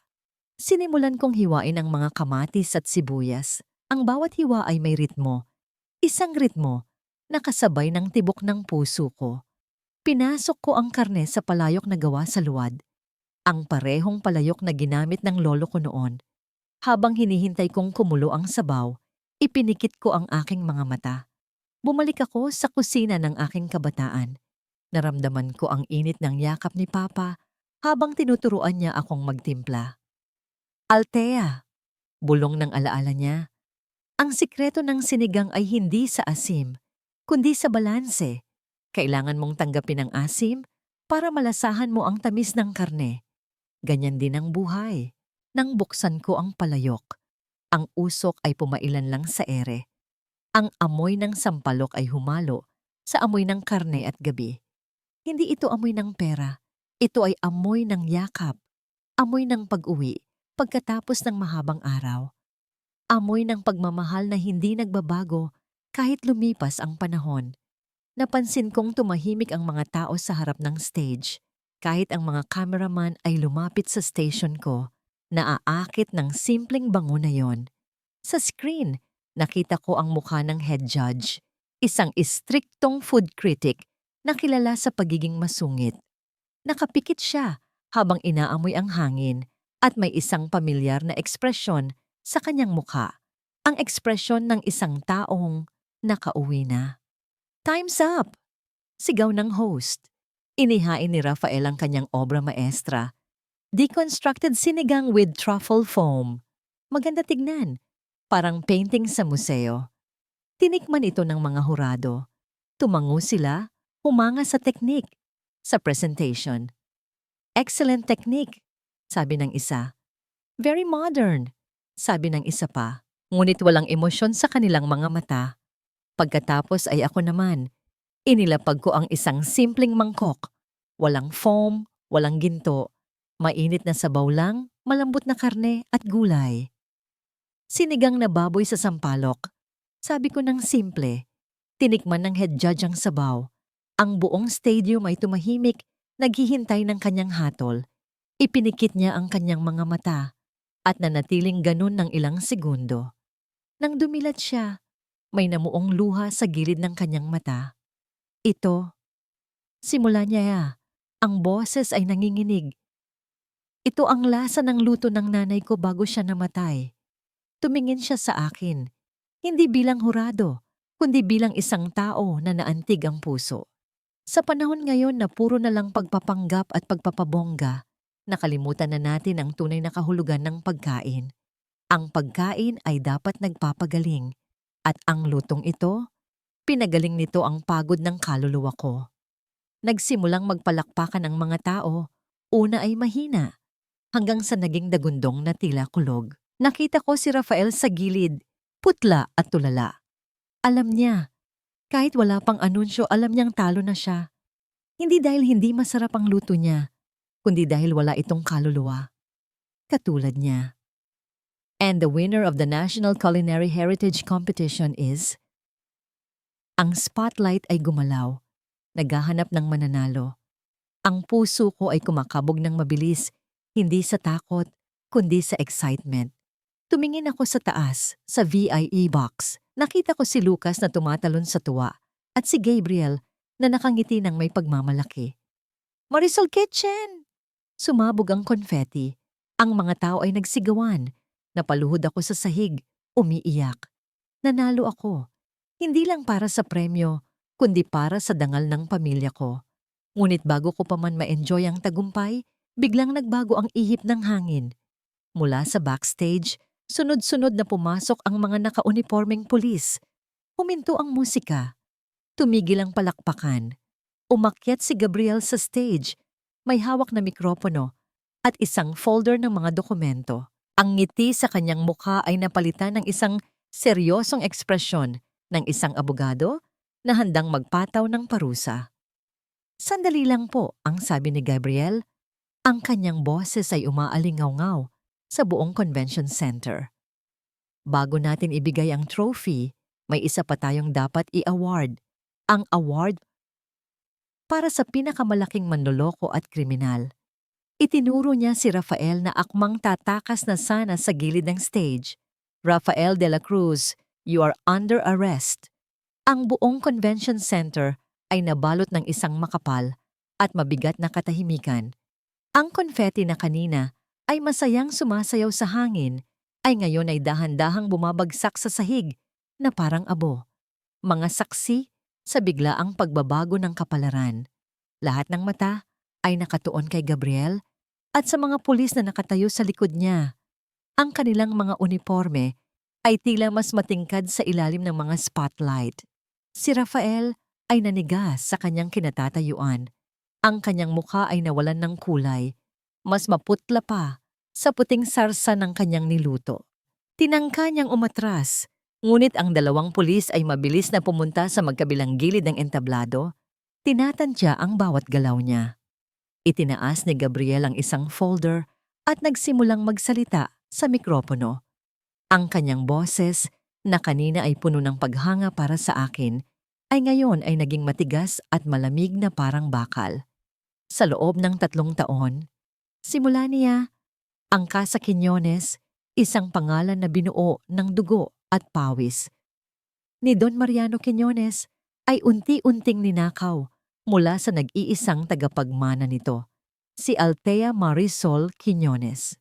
Sinimulan kong hiwain ang mga kamatis at sibuyas. Ang bawat hiwa ay may ritmo. Isang ritmo na kasabay ng tibok ng puso ko. Pinasok ko ang karne sa palayok na gawa sa luwad. Ang parehong palayok na ginamit ng lolo ko noon. Habang hinihintay kong kumulo ang sabaw, ipinikit ko ang aking mga mata. Bumalik ako sa kusina ng aking kabataan. Naramdaman ko ang init ng yakap ni Papa habang tinuturuan niya akong magtimpla. Althea, bulong ng alaala niya. Ang sikreto ng sinigang ay hindi sa asim, kundi sa balanse. Kailangan mong tanggapin ang asim para malasahan mo ang tamis ng karne. Ganyan din ang buhay. Nang buksan ko ang palayok, ang usok ay pumailan lang sa ere. Ang amoy ng sampalok ay humalo sa amoy ng karne at gabi. Hindi ito amoy ng pera. Ito ay amoy ng yakap. Amoy ng pag-uwi pagkatapos ng mahabang araw. Amoy ng pagmamahal na hindi nagbabago kahit lumipas ang panahon. Napansin kong tumahimik ang mga tao sa harap ng stage. Kahit ang mga cameraman ay lumapit sa station ko, naaakit ng simpleng bango na yon. Sa screen, nakita ko ang mukha ng head judge, isang istriktong food critic na kilala sa pagiging masungit. Nakapikit siya habang inaamoy ang hangin at may isang pamilyar na ekspresyon sa kanyang mukha, ang ekspresyon ng isang taong nakauwi na. Time's up! Sigaw ng host. Inihain ni Rafael ang kanyang obra maestra. Deconstructed sinigang with truffle foam. Maganda tignan. Parang painting sa museo. Tinikman ito ng mga hurado. Tumango sila, humanga sa teknik, sa presentation. Excellent technique, sabi ng isa. Very modern, sabi ng isa pa. Ngunit walang emosyon sa kanilang mga mata. Pagkatapos ay ako naman. Inilapag ko ang isang simpleng mangkok. Walang foam, walang ginto. Mainit na sabaw lang, malambot na karne at gulay. Sinigang na baboy sa sampalok. Sabi ko ng simple. Tinikman ng head judge ang sabaw. Ang buong stadium ay tumahimik, naghihintay ng kanyang hatol. Ipinikit niya ang kanyang mga mata at nanatiling ganun ng ilang segundo. Nang dumilat siya, may namuong luha sa gilid ng kanyang mata. Ito, simula niya, ang boses ay nanginginig. Ito ang lasa ng luto ng nanay ko bago siya namatay. Tumingin siya sa akin, hindi bilang hurado, kundi bilang isang tao na naantig ang puso. Sa panahon ngayon na puro na lang pagpapanggap at pagpapabongga, nakalimutan na natin ang tunay na kahulugan ng pagkain. Ang pagkain ay dapat nagpapagaling, at ang lutong ito, pinagaling nito ang pagod ng kaluluwa ko. Nagsimulang magpalakpakan ang mga tao, una ay mahina, hanggang sa naging dagundong na tila kulog. Nakita ko si Rafael sa gilid, putla at tulala. Alam niya, kahit wala pang anunsyo, alam niyang talo na siya. Hindi dahil hindi masarap ang luto niya, kundi dahil wala itong kaluluwa. Katulad niya. And the winner of the National Culinary Heritage Competition is... Ang spotlight ay gumalaw, naghahanap ng mananalo. Ang puso ko ay kumakabog ng mabilis, hindi sa takot, kundi sa excitement. Tumingin ako sa taas, sa VIE box. Nakita ko si Lucas na tumatalon sa tuwa at si Gabriel na nakangiti ng may pagmamalaki. Marisol Kitchen! Sumabog ang confetti. Ang mga tao ay nagsigawan. Napaluhod ako sa sahig, umiiyak. Nanalo ako. Hindi lang para sa premyo, kundi para sa dangal ng pamilya ko. Ngunit bago ko pa man ma-enjoy ang tagumpay, biglang nagbago ang ihip ng hangin. Mula sa backstage, sunod-sunod na pumasok ang mga nakaunipormeng pulis. Huminto ang musika. Tumigil ang palakpakan. Umakyat si Gabriel sa stage. May hawak na mikropono at isang folder ng mga dokumento. Ang ngiti sa kanyang mukha ay napalitan ng isang seryosong ekspresyon ng isang abogado na handang magpataw ng parusa. Sandali lang po, ang sabi ni Gabriel. Ang kanyang boses ay umaalingaw-ngaw sa buong convention center. Bago natin ibigay ang trophy, may isa pa tayong dapat i-award. Ang award para sa pinakamalaking manloloko at kriminal. Itinuro niya si Rafael na akmang tatakas na sana sa gilid ng stage. Rafael de la Cruz, you are under arrest. Ang buong convention center ay nabalot ng isang makapal at mabigat na katahimikan. Ang confetti na kanina ay masayang sumasayaw sa hangin ay ngayon ay dahan-dahang bumabagsak sa sahig na parang abo. Mga saksi sa biglaang pagbabago ng kapalaran. Lahat ng mata ay nakatuon kay Gabriel at sa mga pulis na nakatayo sa likod niya. Ang kanilang mga uniforme ay tila mas matingkad sa ilalim ng mga spotlight. Si Rafael ay nanigas sa kanyang kinatatayuan. Ang kanyang mukha ay nawalan ng kulay, mas maputla pa sa puting sarsa ng kanyang niluto. Tinangka niyang umatras, ngunit ang dalawang pulis ay mabilis na pumunta sa magkabilang gilid ng entablado. Tinatantya ang bawat galaw niya. Itinaas ni Gabriel ang isang folder at nagsimulang magsalita sa mikropono. Ang kanyang boses, na kanina ay puno ng paghanga para sa akin, ay ngayon ay naging matigas at malamig na parang bakal. Sa loob ng 3 taon, simula niya, ang Casa Quiñones, isang pangalan na binuo ng dugo at pawis. Ni Don Mariano Quiñones ay unti-unting ninakaw mula sa nag-iisang tagapagmana nito, si Althea Marisol Quiñones.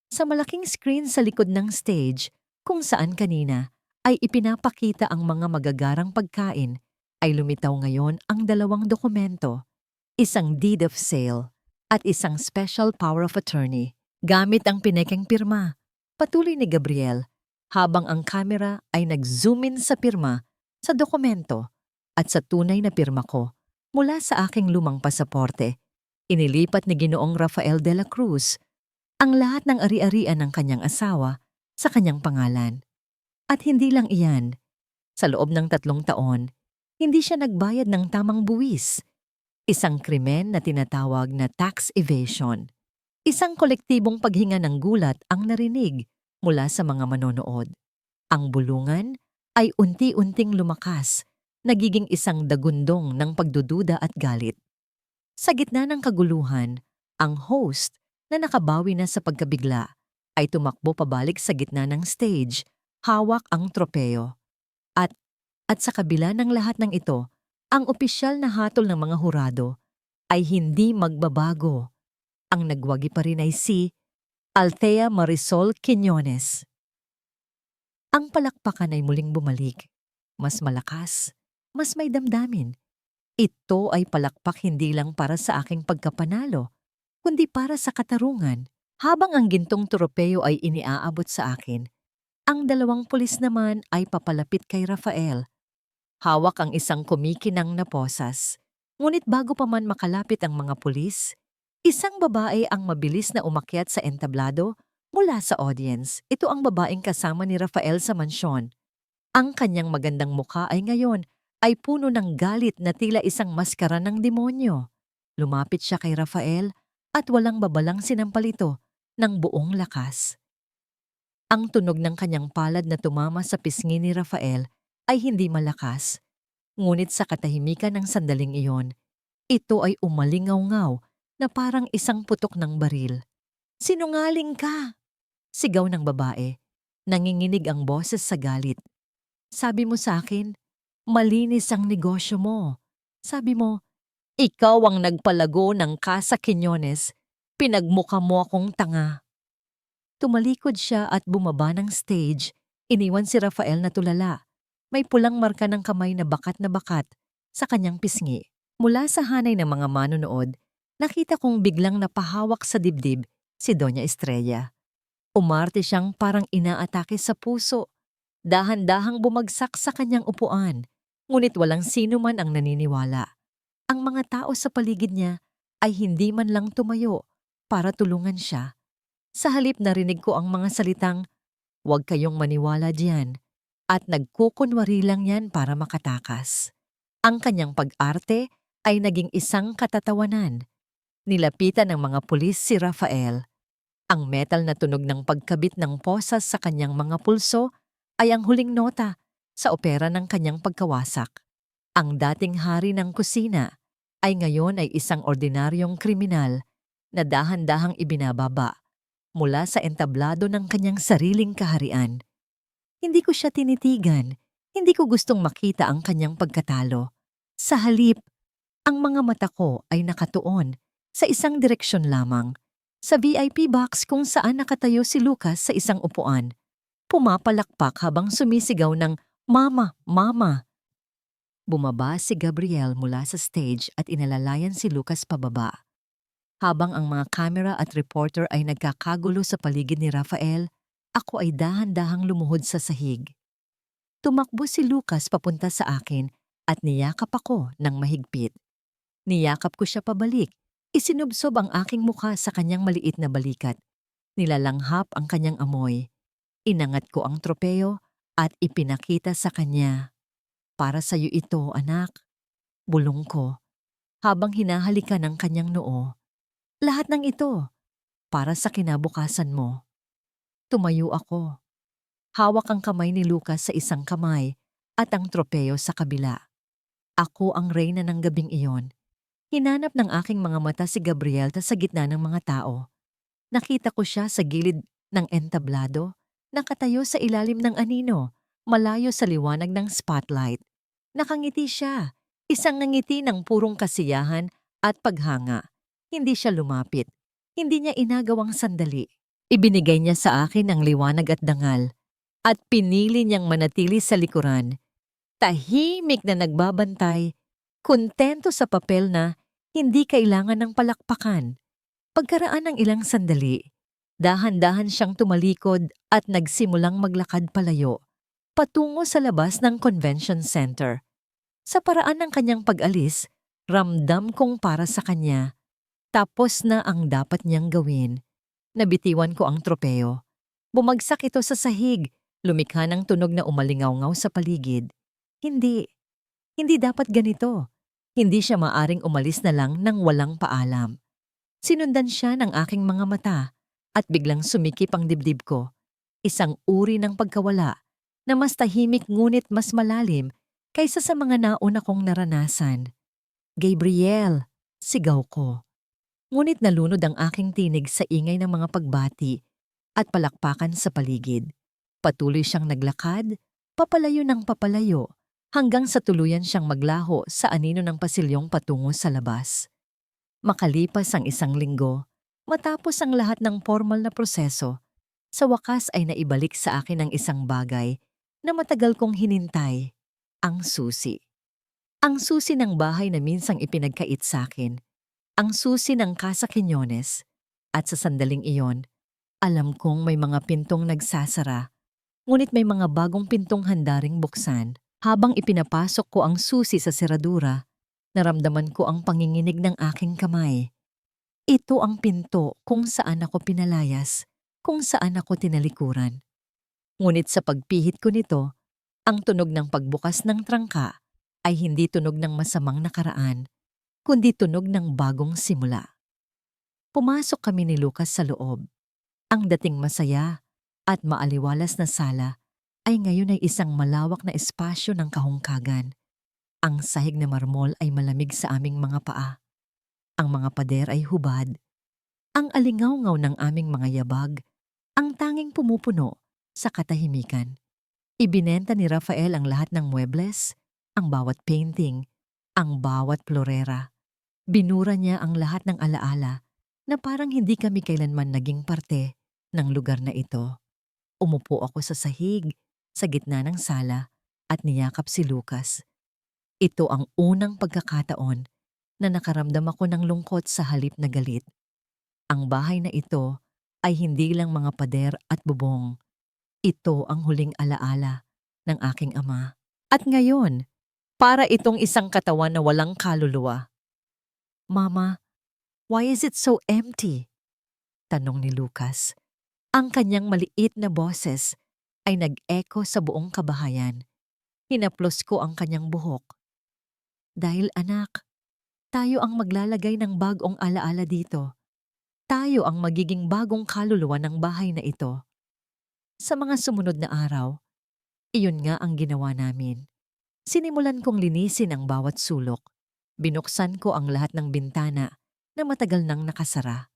Sa malaking screen sa likod ng stage, kung saan kanina ay ipinapakita ang mga magagarang pagkain, ay lumitaw ngayon ang 2 dokumento, isang deed of sale at isang special power of attorney, gamit ang pinekeng pirma. Patuloy ni Gabriel, habang ang kamera ay nag-zoom in sa pirma, sa dokumento, at sa tunay na pirma ko, mula sa aking lumang pasaporte. Inilipat ni Ginoong Rafael de la Cruz ang lahat ng ari-arian ng kanyang asawa sa kanyang pangalan. At hindi lang iyan, sa loob ng 3 taon, hindi siya nagbayad ng tamang buwis. Isang krimen na tinatawag na tax evasion. Isang kolektibong paghinga ng gulat ang narinig mula sa mga manonood. Ang bulungan ay unti-unting lumakas, nagiging isang dagundong ng pagdududa at galit. Sa gitna ng kaguluhan, ang host na nakabawi na sa pagkabigla ay tumakbo pabalik sa gitna ng stage, hawak ang tropeo. At sa kabila ng lahat ng ito, ang opisyal na hatol ng mga hurado ay hindi magbabago. Ang nagwagi pa rin ay si Althea Marisol Quiñones. Ang palakpakan ay muling bumalik. Mas malakas, mas may damdamin. Ito ay palakpak hindi lang para sa aking pagkapanalo, kundi para sa katarungan. Habang ang gintong tropeo ay iniaabot sa akin, ang 2 pulis naman ay papalapit kay Rafael. Hawak ang isang kumikinang na posas. Ngunit bago pa man makalapit ang mga pulis, isang babae ang mabilis na umakyat sa entablado mula sa audience. Ito ang babaeng kasama ni Rafael sa mansyon. Ang kanyang magandang mukha ay ngayon ay puno ng galit na tila isang maskara ng demonyo. Lumapit siya kay Rafael at walang babalang sinampal ito ng buong lakas. Ang tunog ng kanyang palad na tumama sa pisngi ni Rafael ay hindi malakas, ngunit sa katahimikan ng sandaling iyon, ito ay umalingaw-ngaw na parang isang putok ng baril. "Sinungaling ka!" Sigaw ng babae. Nanginginig ang boses sa galit. "Sabi mo sa akin, malinis ang negosyo mo. Sabi mo, ikaw ang nagpalago ng Casa Quiñones. Pinagmukha mo akong tanga." Tumalikod siya at bumaba ng stage. Iniwan si Rafael na tulala. May pulang marka ng kamay na bakat sa kanyang pisngi. Mula sa hanay ng mga manonood, nakita kong biglang napahawak sa dibdib si Doña Estrella. Umarte siyang parang inaatake sa puso. Dahan-dahang bumagsak sa kanyang upuan, ngunit walang sino man ang naniniwala. Ang mga tao sa paligid niya ay hindi man lang tumayo para tulungan siya. Sa halip narinig ko ang mga salitang, "Huwag kayong maniwala diyan," at nagkukunwari lang yan para makatakas. Ang kanyang pag-arte ay naging isang katatawanan. Nilapitan ng mga pulis si Rafael. Ang metal na tunog ng pagkabit ng posas sa kanyang mga pulso ay ang huling nota sa opera ng kanyang pagkawasak. Ang dating hari ng kusina ay ngayon ay isang ordinaryong kriminal na dahan-dahang ibinababa mula sa entablado ng kanyang sariling kaharian. Hindi ko siya tinitigan, hindi ko gustong makita ang kanyang pagkatalo. Sa halip, ang mga mata ko ay nakatuon sa isang direksyon lamang, sa VIP box kung saan nakatayo si Lucas sa isang upuan. Pumapalakpak habang sumisigaw ng, "Mama! Mama!" Bumaba si Gabriel mula sa stage at inalalayan si Lucas pababa. Habang ang mga camera at reporter ay nagkakagulo sa paligid ni Rafael, ako ay dahan-dahang lumuhod sa sahig. Tumakbo si Lucas papunta sa akin at niyakap ako ng mahigpit. Niyakap ko siya pabalik. Isinubsob ang aking mukha sa kanyang maliit na balikat. Nilalanghap ang kanyang amoy. Inangat ko ang tropeo at ipinakita sa kanya. "Para sa'yo ito, anak." Bulong ko, habang hinahalikan ng kanyang noo. "Lahat ng ito, para sa kinabukasan mo." Tumayo ako. Hawak ang kamay ni Lucas sa isang kamay at ang tropeo sa kabila. Ako ang reyna ng gabing iyon. Hinanap ng aking mga mata si Gabriel sa gitna ng mga tao. Nakita ko siya sa gilid ng entablado, nakatayo sa ilalim ng anino, malayo sa liwanag ng spotlight. Nakangiti siya, isang ngiti ng purong kasiyahan at paghanga. Hindi siya lumapit, hindi niya inagawang sandali. Ibinigay niya sa akin ang liwanag at dangal, at pinili niyang manatili sa likuran. Tahimik na nagbabantay, kontento sa papel na hindi kailangan ng palakpakan. Pagkaraan ng ilang sandali, dahan-dahan siyang tumalikod at nagsimulang maglakad palayo, patungo sa labas ng convention center. Sa paraan ng kanyang pag-alis, ramdam kong para sa kanya, tapos na ang dapat niyang gawin. Nabitiwan ko ang tropeo. Bumagsak ito sa sahig, lumikha ng tunog na umalingaw-ngaw sa paligid. Hindi dapat ganito. Hindi siya maaring umalis na lang nang walang paalam. Sinundan siya ng aking mga mata at biglang sumikip ang dibdib ko. Isang uri ng pagkawala na mas tahimik ngunit mas malalim kaysa sa mga nauna kong naranasan. "Gabriel!" Sigaw ko. Ngunit nalunod ang aking tinig sa ingay ng mga pagbati at palakpakan sa paligid. Patuloy siyang naglakad, papalayo ng papalayo, hanggang sa tuluyan siyang maglaho sa anino ng pasilyong patungo sa labas. Makalipas ang isang linggo, matapos ang lahat ng formal na proseso, sa wakas ay naibalik sa akin ang isang bagay na matagal kong hinintay, ang susi. Ang susi ng bahay na minsang ipinagkait sa akin, ang susi ng Casa Quiñones, at sa sandaling iyon, alam kong may mga pintong nagsasara, ngunit may mga bagong pintong handaring buksan. Habang ipinapasok ko ang susi sa seradura, naramdaman ko ang panginginig ng aking kamay. Ito ang pinto kung saan ako pinalayas, kung saan ako tinalikuran. Ngunit sa pagpihit ko nito, ang tunog ng pagbukas ng trangka ay hindi tunog ng masamang nakaraan, kundi tunog ng bagong simula. Pumasok kami ni Lucas sa loob. Ang dating masaya at maaliwalas na sala ay ngayon ay isang malawak na espasyo ng kahungkagan. Ang sahig na marmol ay malamig sa aming mga paa. Ang mga pader ay hubad. Ang alingaw-ngaw ng aming mga yabag, ang tanging pumupuno sa katahimikan. Ibinenta ni Rafael ang lahat ng muebles, ang bawat painting, ang bawat florera. Binura niya ang lahat ng alaala na parang hindi kami kailanman naging parte ng lugar na ito. Umupo ako sa sahig, sa gitna ng sala, at niyakap si Lucas. Ito ang unang pagkakataon na nakaramdam ako ng lungkot sa halip na galit. Ang bahay na ito ay hindi lang mga pader at bubong. Ito ang huling alaala ng aking ama. At ngayon, para itong isang katawan na walang kaluluwa. Mama, why is it so empty? Tanong ni Lucas. Ang kanyang maliit na boses ay nag-echo sa buong kabahayan. Hinaplos ko ang kanyang buhok. Dahil anak, tayo ang maglalagay ng bagong alaala dito. Tayo ang magiging bagong kaluluwa ng bahay na ito. Sa mga sumunod na araw, iyon nga ang ginawa namin. Sinimulan kong linisin ang bawat sulok. Binuksan ko ang lahat ng bintana na matagal nang nakasara.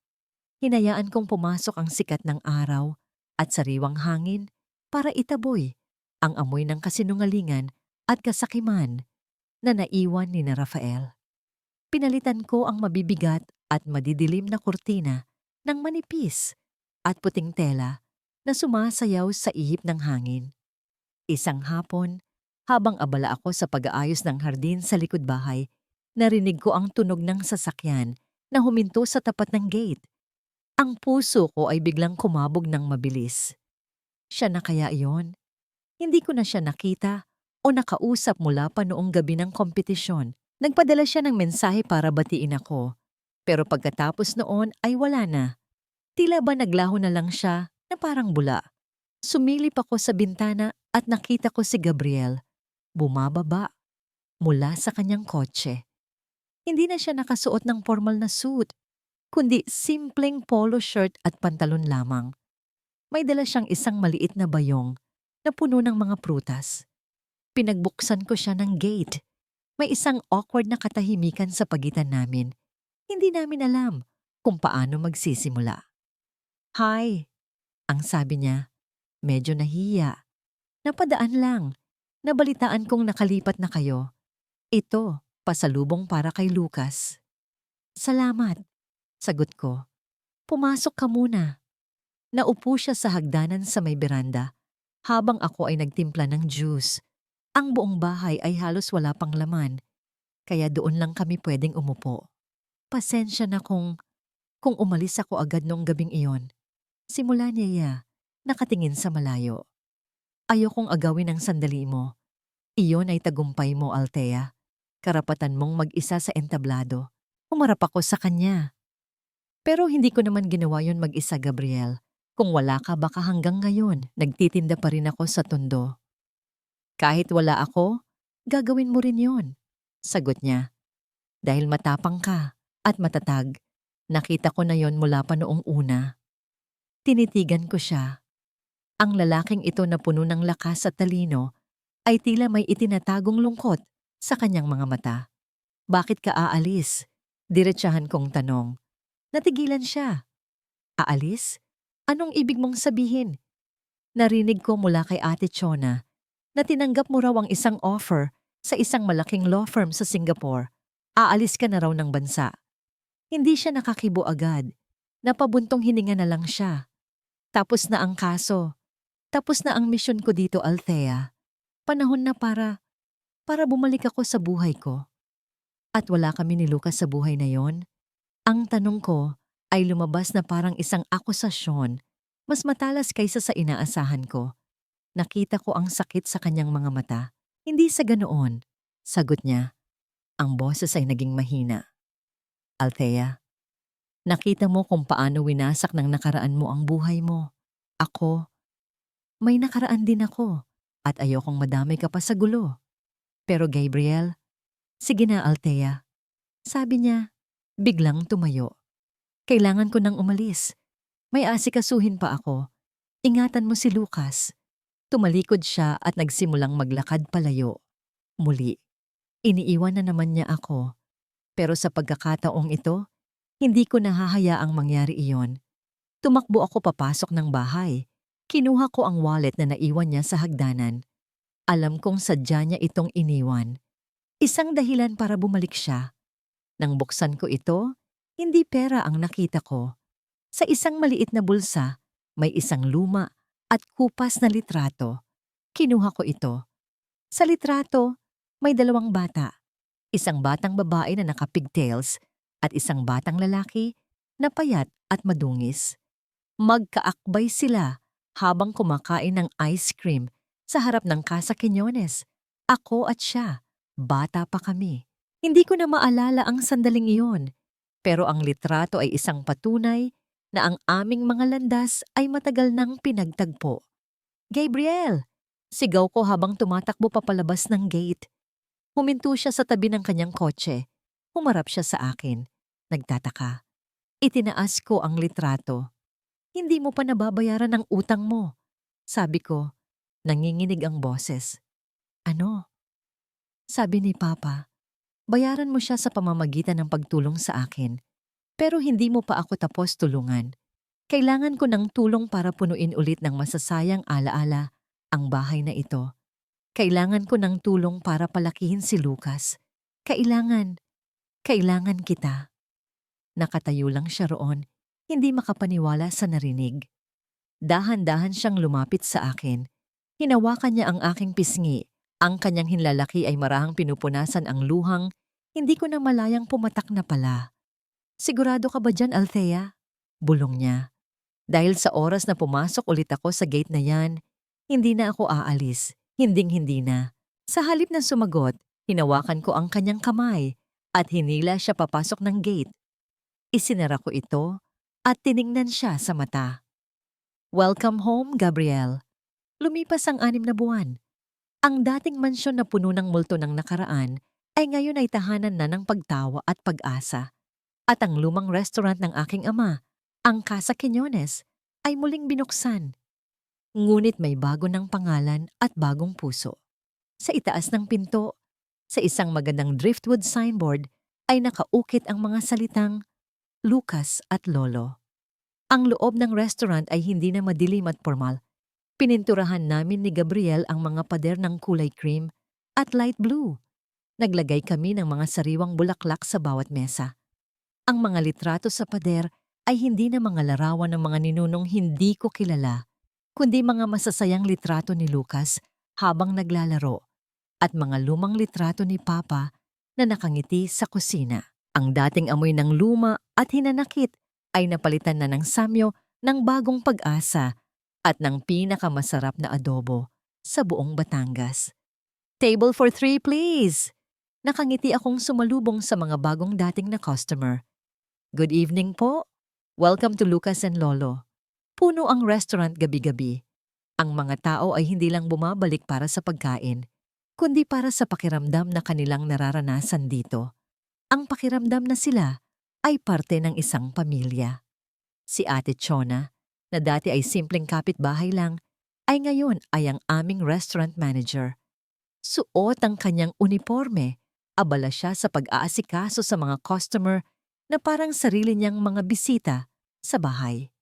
Hinayaan kong pumasok ang sikat ng araw at sariwang hangin para itaboy ang amoy ng kasinungalingan at kasakiman na naiwan ni na Rafael. Pinalitan ko ang mabibigat at madidilim na kurtina ng manipis at puting tela na sumasayaw sa ihip ng hangin. Isang hapon, habang abala ako sa pag-aayos ng hardin sa likod bahay, narinig ko ang tunog ng sasakyan na huminto sa tapat ng gate. Ang puso ko ay biglang kumabog ng mabilis. Siya na kaya iyon? Hindi ko na siya nakita o nakausap mula pa noong gabi ng kompetisyon. Nagpadala siya ng mensahe para batiin ako. Pero pagkatapos noon ay wala na. Tila ba naglaho na lang siya na parang bula. Sumilip ako sa bintana at nakita ko si Gabriel. Bumababa mula sa kanyang kotse. Hindi na siya nakasuot ng formal na suit, kundi simpleng polo shirt at pantalon lamang. May dala siyang isang maliit na bayong na puno ng mga prutas. Pinagbuksan ko siya ng gate. May isang awkward na katahimikan sa pagitan namin. Hindi namin alam kung paano magsisimula. Hi, ang sabi niya. Medyo nahiya. Napadaan lang. Nabalitaan kong nakalipat na kayo. Ito, pasalubong para kay Lucas. Salamat, sagot ko. Pumasok ka muna. Naupo siya sa hagdanan sa may beranda habang ako ay nagtimpla ng juice. Ang buong bahay ay halos wala pang laman, kaya doon lang kami pwedeng umupo. Pasensya na kung umalis ako agad noong gabing iyon. Simula niya, nakatingin sa malayo. Ayokong agawin ang sandali mo. Iyon ay tagumpay mo, Althea. Karapatan mong mag-isa sa entablado. Umarap ako sa kanya. Pero hindi ko naman ginawa yon mag-isa, Gabriel. Kung wala ka baka hanggang ngayon, nagtitinda pa rin ako sa Tondo. Kahit wala ako, gagawin mo rin yon, sagot niya. Dahil matapang ka at matatag, nakita ko na yon mula pa noong una. Tinitigan ko siya. Ang lalaking ito na puno ng lakas at talino ay tila may itinatagong lungkot sa kanyang mga mata. Bakit ka aalis? Diretsahan kong tanong. Natigilan siya. Aalis? Anong ibig mong sabihin? Narinig ko mula kay Ate Chona na tinanggap mo raw ang isang offer sa isang malaking law firm sa Singapore. Aalis ka na raw ng bansa. Hindi siya nakakibo agad. Napabuntong hininga na lang siya. Tapos na ang kaso. Tapos na ang misyon ko dito, Althea. Panahon na para bumalik ako sa buhay ko. At wala kami ni Lucas sa buhay na yon. Ang tanong ko ay lumabas na parang isang akusasyon, mas matalas kaysa sa inaasahan ko. Nakita ko ang sakit sa kanyang mga mata. Hindi sa ganoon, sagot niya. Ang boses ay naging mahina. Althea, nakita mo kung paano winasak ng nakaraan mo ang buhay mo. Ako, may nakaraan din ako at ayokong madamay ka pa sa gulo. Pero Gabriel, sige na Althea. Sabi niya, biglang tumayo. Kailangan ko nang umalis. May asikasuhin pa ako. Ingatan mo si Lucas. Tumalikod siya at nagsimulang maglakad palayo. Muli, iniiwan na naman niya ako. Pero sa pagkakataong ito, hindi ko nahahayaang mangyari iyon. Tumakbo ako papasok ng bahay. Kinuha ko ang wallet na naiwan niya sa hagdanan. Alam kong sadya niya itong iniwan. Isang dahilan para bumalik siya. Nang buksan ko ito, hindi pera ang nakita ko. Sa isang maliit na bulsa, may isang luma at kupas na litrato. Kinuha ko ito. Sa litrato, may dalawang bata. Isang batang babae na naka-pigtails at isang batang lalaki na payat at madungis. Magkaakbay sila habang kumakain ng ice cream sa harap ng Casa Quiñones. Ako at siya, bata pa kami. Hindi ko na maalala ang sandaling iyon, pero ang litrato ay isang patunay na ang aming mga landas ay matagal nang pinagtagpo. Gabriel! Sigaw ko habang tumatakbo papalabas ng gate. Huminto siya sa tabi ng kanyang kotse. Humarap siya sa akin. Nagtataka. Itinaas ko ang litrato. Hindi mo pa nababayaran ang utang mo. Sabi ko, nanginginig ang boses. Ano? Sabi ni Papa, bayaran mo siya sa pamamagitan ng pagtulong sa akin. Pero hindi mo pa ako tapos tulungan. Kailangan ko ng tulong para punuin ulit ng masasayang alaala ang bahay na ito. Kailangan ko ng tulong para palakihin si Lucas. Kailangan kita. Nakatayo lang siya roon, hindi makapaniwala sa narinig. Dahan-dahan siyang lumapit sa akin. Hinawakan niya ang aking pisngi. Ang kanyang hinlalaki ay marahang pinupunasan ang luhang, hindi ko na malayang pumatak na pala. Sigurado ka ba dyan, Althea? Bulong niya. Dahil sa oras na pumasok ulit ako sa gate na yan, hindi na ako aalis. Hinding-hindi na. Sa halip na sumagot, hinawakan ko ang kanyang kamay at hinila siya papasok ng gate. Isinara ko ito at tiningnan siya sa mata. Welcome home, Gabriel. Lumipas ang 6 na buwan. Ang dating mansyon na puno ng multo ng nakaraan ay ngayon ay tahanan na ng pagtawa at pag-asa. At ang lumang restaurant ng aking ama, ang Casa Quiñones, ay muling binuksan. Ngunit may bago ng pangalan at bagong puso. Sa itaas ng pinto, sa isang magandang driftwood signboard, ay nakaukit ang mga salitang Lucas at Lolo. Ang loob ng restaurant ay hindi na madilim at formal. Pininturahan namin ni Gabriel ang mga pader ng kulay cream at light blue. Naglagay kami ng mga sariwang bulaklak sa bawat mesa. Ang mga litrato sa pader ay hindi na mga larawan ng mga ninunong hindi ko kilala, kundi mga masasayang litrato ni Lucas habang naglalaro at mga lumang litrato ni Papa na nakangiti sa kusina. Ang dating amoy ng luma at hinanakit ay napalitan na ng samyo ng bagong pag-asa at ng pinakamasarap na adobo sa buong Batangas. Table for 3, please! Nakangiti akong sumalubong sa mga bagong dating na customer. Good evening po. Welcome to Lucas and Lolo. Puno ang restaurant gabi-gabi. Ang mga tao ay hindi lang bumabalik para sa pagkain, kundi para sa pakiramdam na kanilang nararanasan dito. Ang pakiramdam na sila ay parte ng isang pamilya. Si Ate Chona, na dati ay simpleng kapitbahay lang, ay ngayon ay ang aming restaurant manager. Suot ang kanyang uniforme, abala siya sa pag-aasikaso sa mga customer na parang sarili niyang mga bisita sa bahay.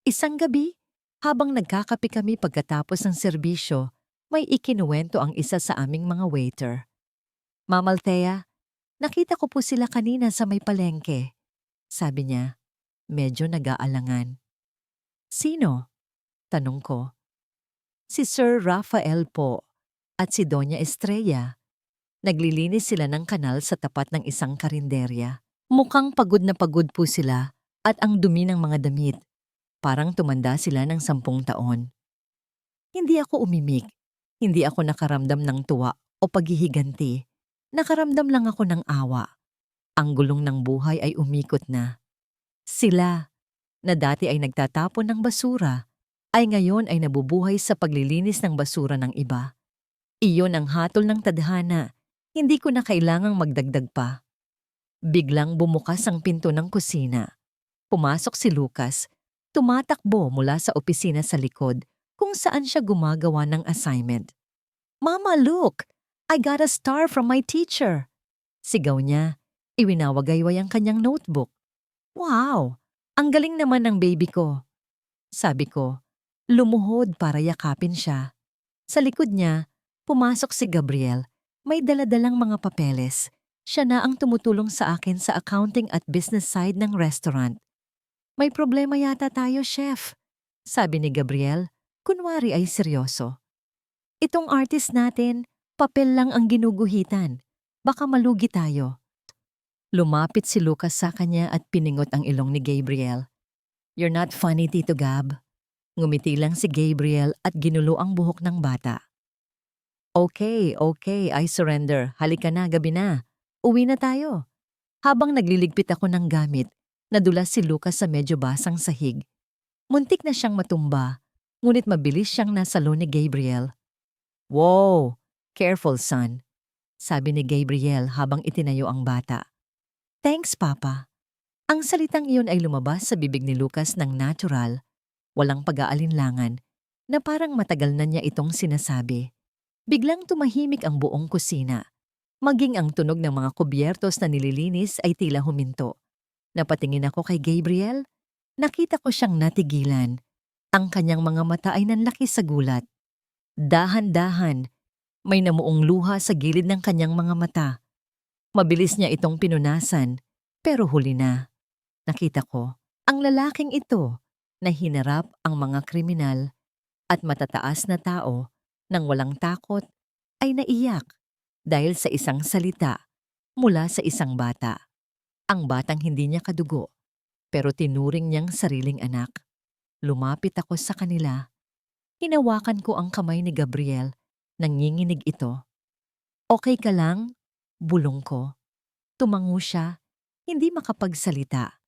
Isang gabi, habang nagkakape kami pagkatapos ng serbisyo, may ikinuwento ang isa sa aming mga waiter. Ma'am Althea, nakita ko po sila kanina sa may palengke. Sabi niya, medyo nag-aalangan. Sino? Tanong ko. Si Sir Rafael po at si Doña Estrella. Naglilinis sila ng kanal sa tapat ng isang karinderya. Mukhang pagod na pagod po sila at ang dumi ng mga damit. Parang tumanda sila ng 10 taon. Hindi ako umimik. Hindi ako nakaramdam ng tuwa o paghihiganti. Nakaramdam lang ako ng awa. Ang gulong ng buhay ay umikot na. Sila, na dati ay nagtatapon ng basura, ay ngayon ay nabubuhay sa paglilinis ng basura ng iba. Iyon ang hatol ng tadhana. Hindi ko na kailangang magdagdag pa. Biglang bumukas ang pinto ng kusina. Pumasok si Lucas, tumatakbo mula sa opisina sa likod kung saan siya gumagawa ng assignment. "Mama, look! I got a star from my teacher!" Sigaw niya, iwinawagayway ang kanyang notebook. "Wow! Ang galing naman ng baby ko." Sabi ko, lumuhod para yakapin siya. Sa likod niya, pumasok si Gabriel. May daladalang mga papeles. Siya na ang tumutulong sa akin sa accounting at business side ng restaurant. "May problema yata tayo, chef," sabi ni Gabriel, kunwari ay seryoso. "Itong artist natin, papel lang ang ginuguhitan. Baka malugi tayo." Lumapit si Lucas sa kanya at piningot ang ilong ni Gabriel. "You're not funny, Tito Gab." Ngumiti lang si Gabriel at ginulo ang buhok ng bata. Okay, I surrender. Halika na, gabi na. Uwi na tayo." Habang nagliligpit ako ng gamit, nadulas si Lucas sa medyo basang sahig. Muntik na siyang matumba, ngunit mabilis siyang nasalo ni Gabriel. "Wow! Careful, son," sabi ni Gabriel habang itinayo ang bata. "Thanks, Papa." Ang salitang iyon ay lumabas sa bibig ni Lucas ng natural, walang pag-aalinlangan, na parang matagal na niya itong sinasabi. Biglang tumahimik ang buong kusina. Maging ang tunog ng mga kubyertos na nililinis ay tila huminto. Napatingin ako kay Gabriel. Nakita ko siyang natigilan. Ang kanyang mga mata ay nanlaki sa gulat. Dahan-dahan, may namuong luha sa gilid ng kanyang mga mata. Mabilis niya itong pinunasan, pero huli na. Nakita ko, ang lalaking ito na hinarap ang mga kriminal at matataas na tao nang walang takot ay naiyak dahil sa isang salita mula sa isang bata. Ang batang hindi niya kadugo, pero tinuring niyang sariling anak. Lumapit ako sa kanila. Hinawakan ko ang kamay ni Gabriel. Nanginginig ito. "Okay ka lang?" Bulong ko. Tumango siya, hindi makapagsalita.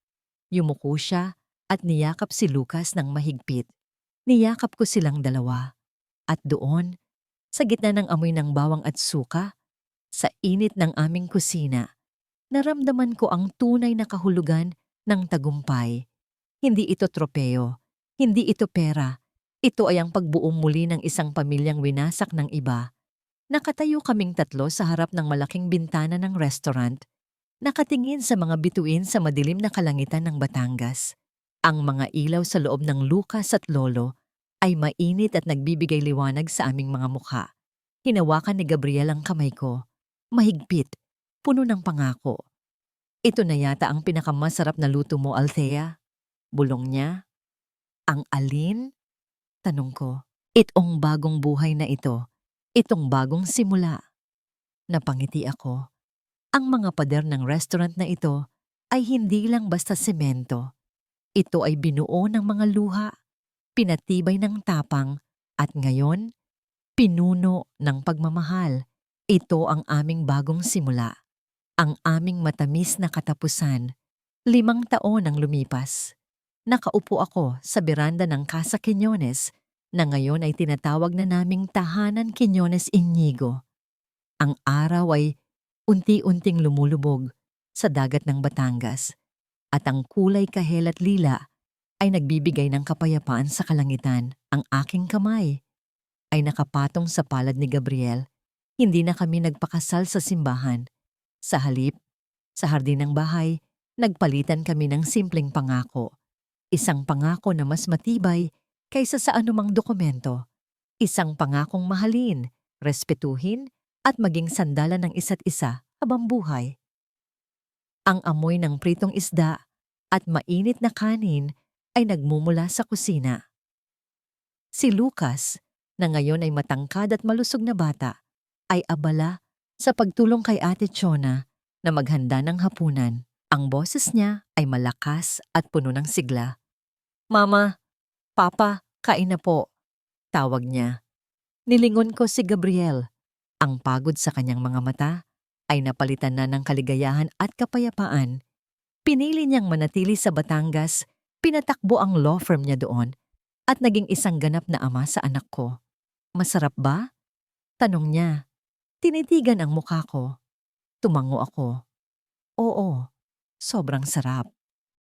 Yumuko siya at niyakap si Lucas ng mahigpit. Niyakap ko silang dalawa. At doon, sa gitna ng amoy ng bawang at suka, sa init ng aming kusina, naramdaman ko ang tunay na kahulugan ng tagumpay. Hindi ito tropeo, hindi ito pera. Ito ay ang pagbuo muli ng isang pamilyang winasak ng iba. Nakatayo kaming tatlo sa harap ng malaking bintana ng restaurant, nakatingin sa mga bituin sa madilim na kalangitan ng Batangas. Ang mga ilaw sa loob ng Lucas at Lolo ay mainit at nagbibigay liwanag sa aming mga mukha. Hinawakan ni Gabriel ang kamay ko. Mahigpit, puno ng pangako. "Ito na yata ang pinakamasarap na luto mo, Althea." Bulong niya. "Ang alin?" Tanong ko. "Itong bagong buhay na ito. Itong bagong simula." Napangiti ako. Ang mga pader ng restaurant na ito ay hindi lang basta semento. Ito ay binuo ng mga luha, pinatibay ng tapang, at ngayon, pinuno ng pagmamahal. Ito ang aming bagong simula. Ang aming matamis na katapusan. 5 taon ang lumipas. Nakaupo ako sa beranda ng Casa Quiñones na ngayon ay tinatawag na naming Tahanan Quiñones Inigo. Ang araw ay unti-unting lumulubog sa dagat ng Batangas at ang kulay kahel at lila ay nagbibigay ng kapayapaan sa kalangitan. Ang aking kamay ay nakapatong sa palad ni Gabriel. Hindi na kami nagpakasal sa simbahan. Sa halip, sa hardin ng bahay, nagpalitan kami ng simpleng pangako. Isang pangako na mas matibay kaysa sa anumang dokumento. Isang pangakong mahalin, respetuhin, at maging sandalan ng isa't isa habang buhay. Ang amoy ng pritong isda at mainit na kanin ay nagmumula sa kusina. Si Lucas, na ngayon ay matangkad at malusog na bata, ay abala sa pagtulong kay Ate Chona na maghanda ng hapunan. Ang boses niya ay malakas at puno ng sigla. "Mama, Papa, kain na po," tawag niya. Nilingon ko si Gabriel. Ang pagod sa kanyang mga mata ay napalitan na ng kaligayahan at kapayapaan. Pinili niyang manatili sa Batangas, pinatakbo ang law firm niya doon, at naging isang ganap na ama sa anak ko. "Masarap ba?" tanong niya. Tinitigan ang mukha ko. Tumango ako. "Oo, sobrang sarap."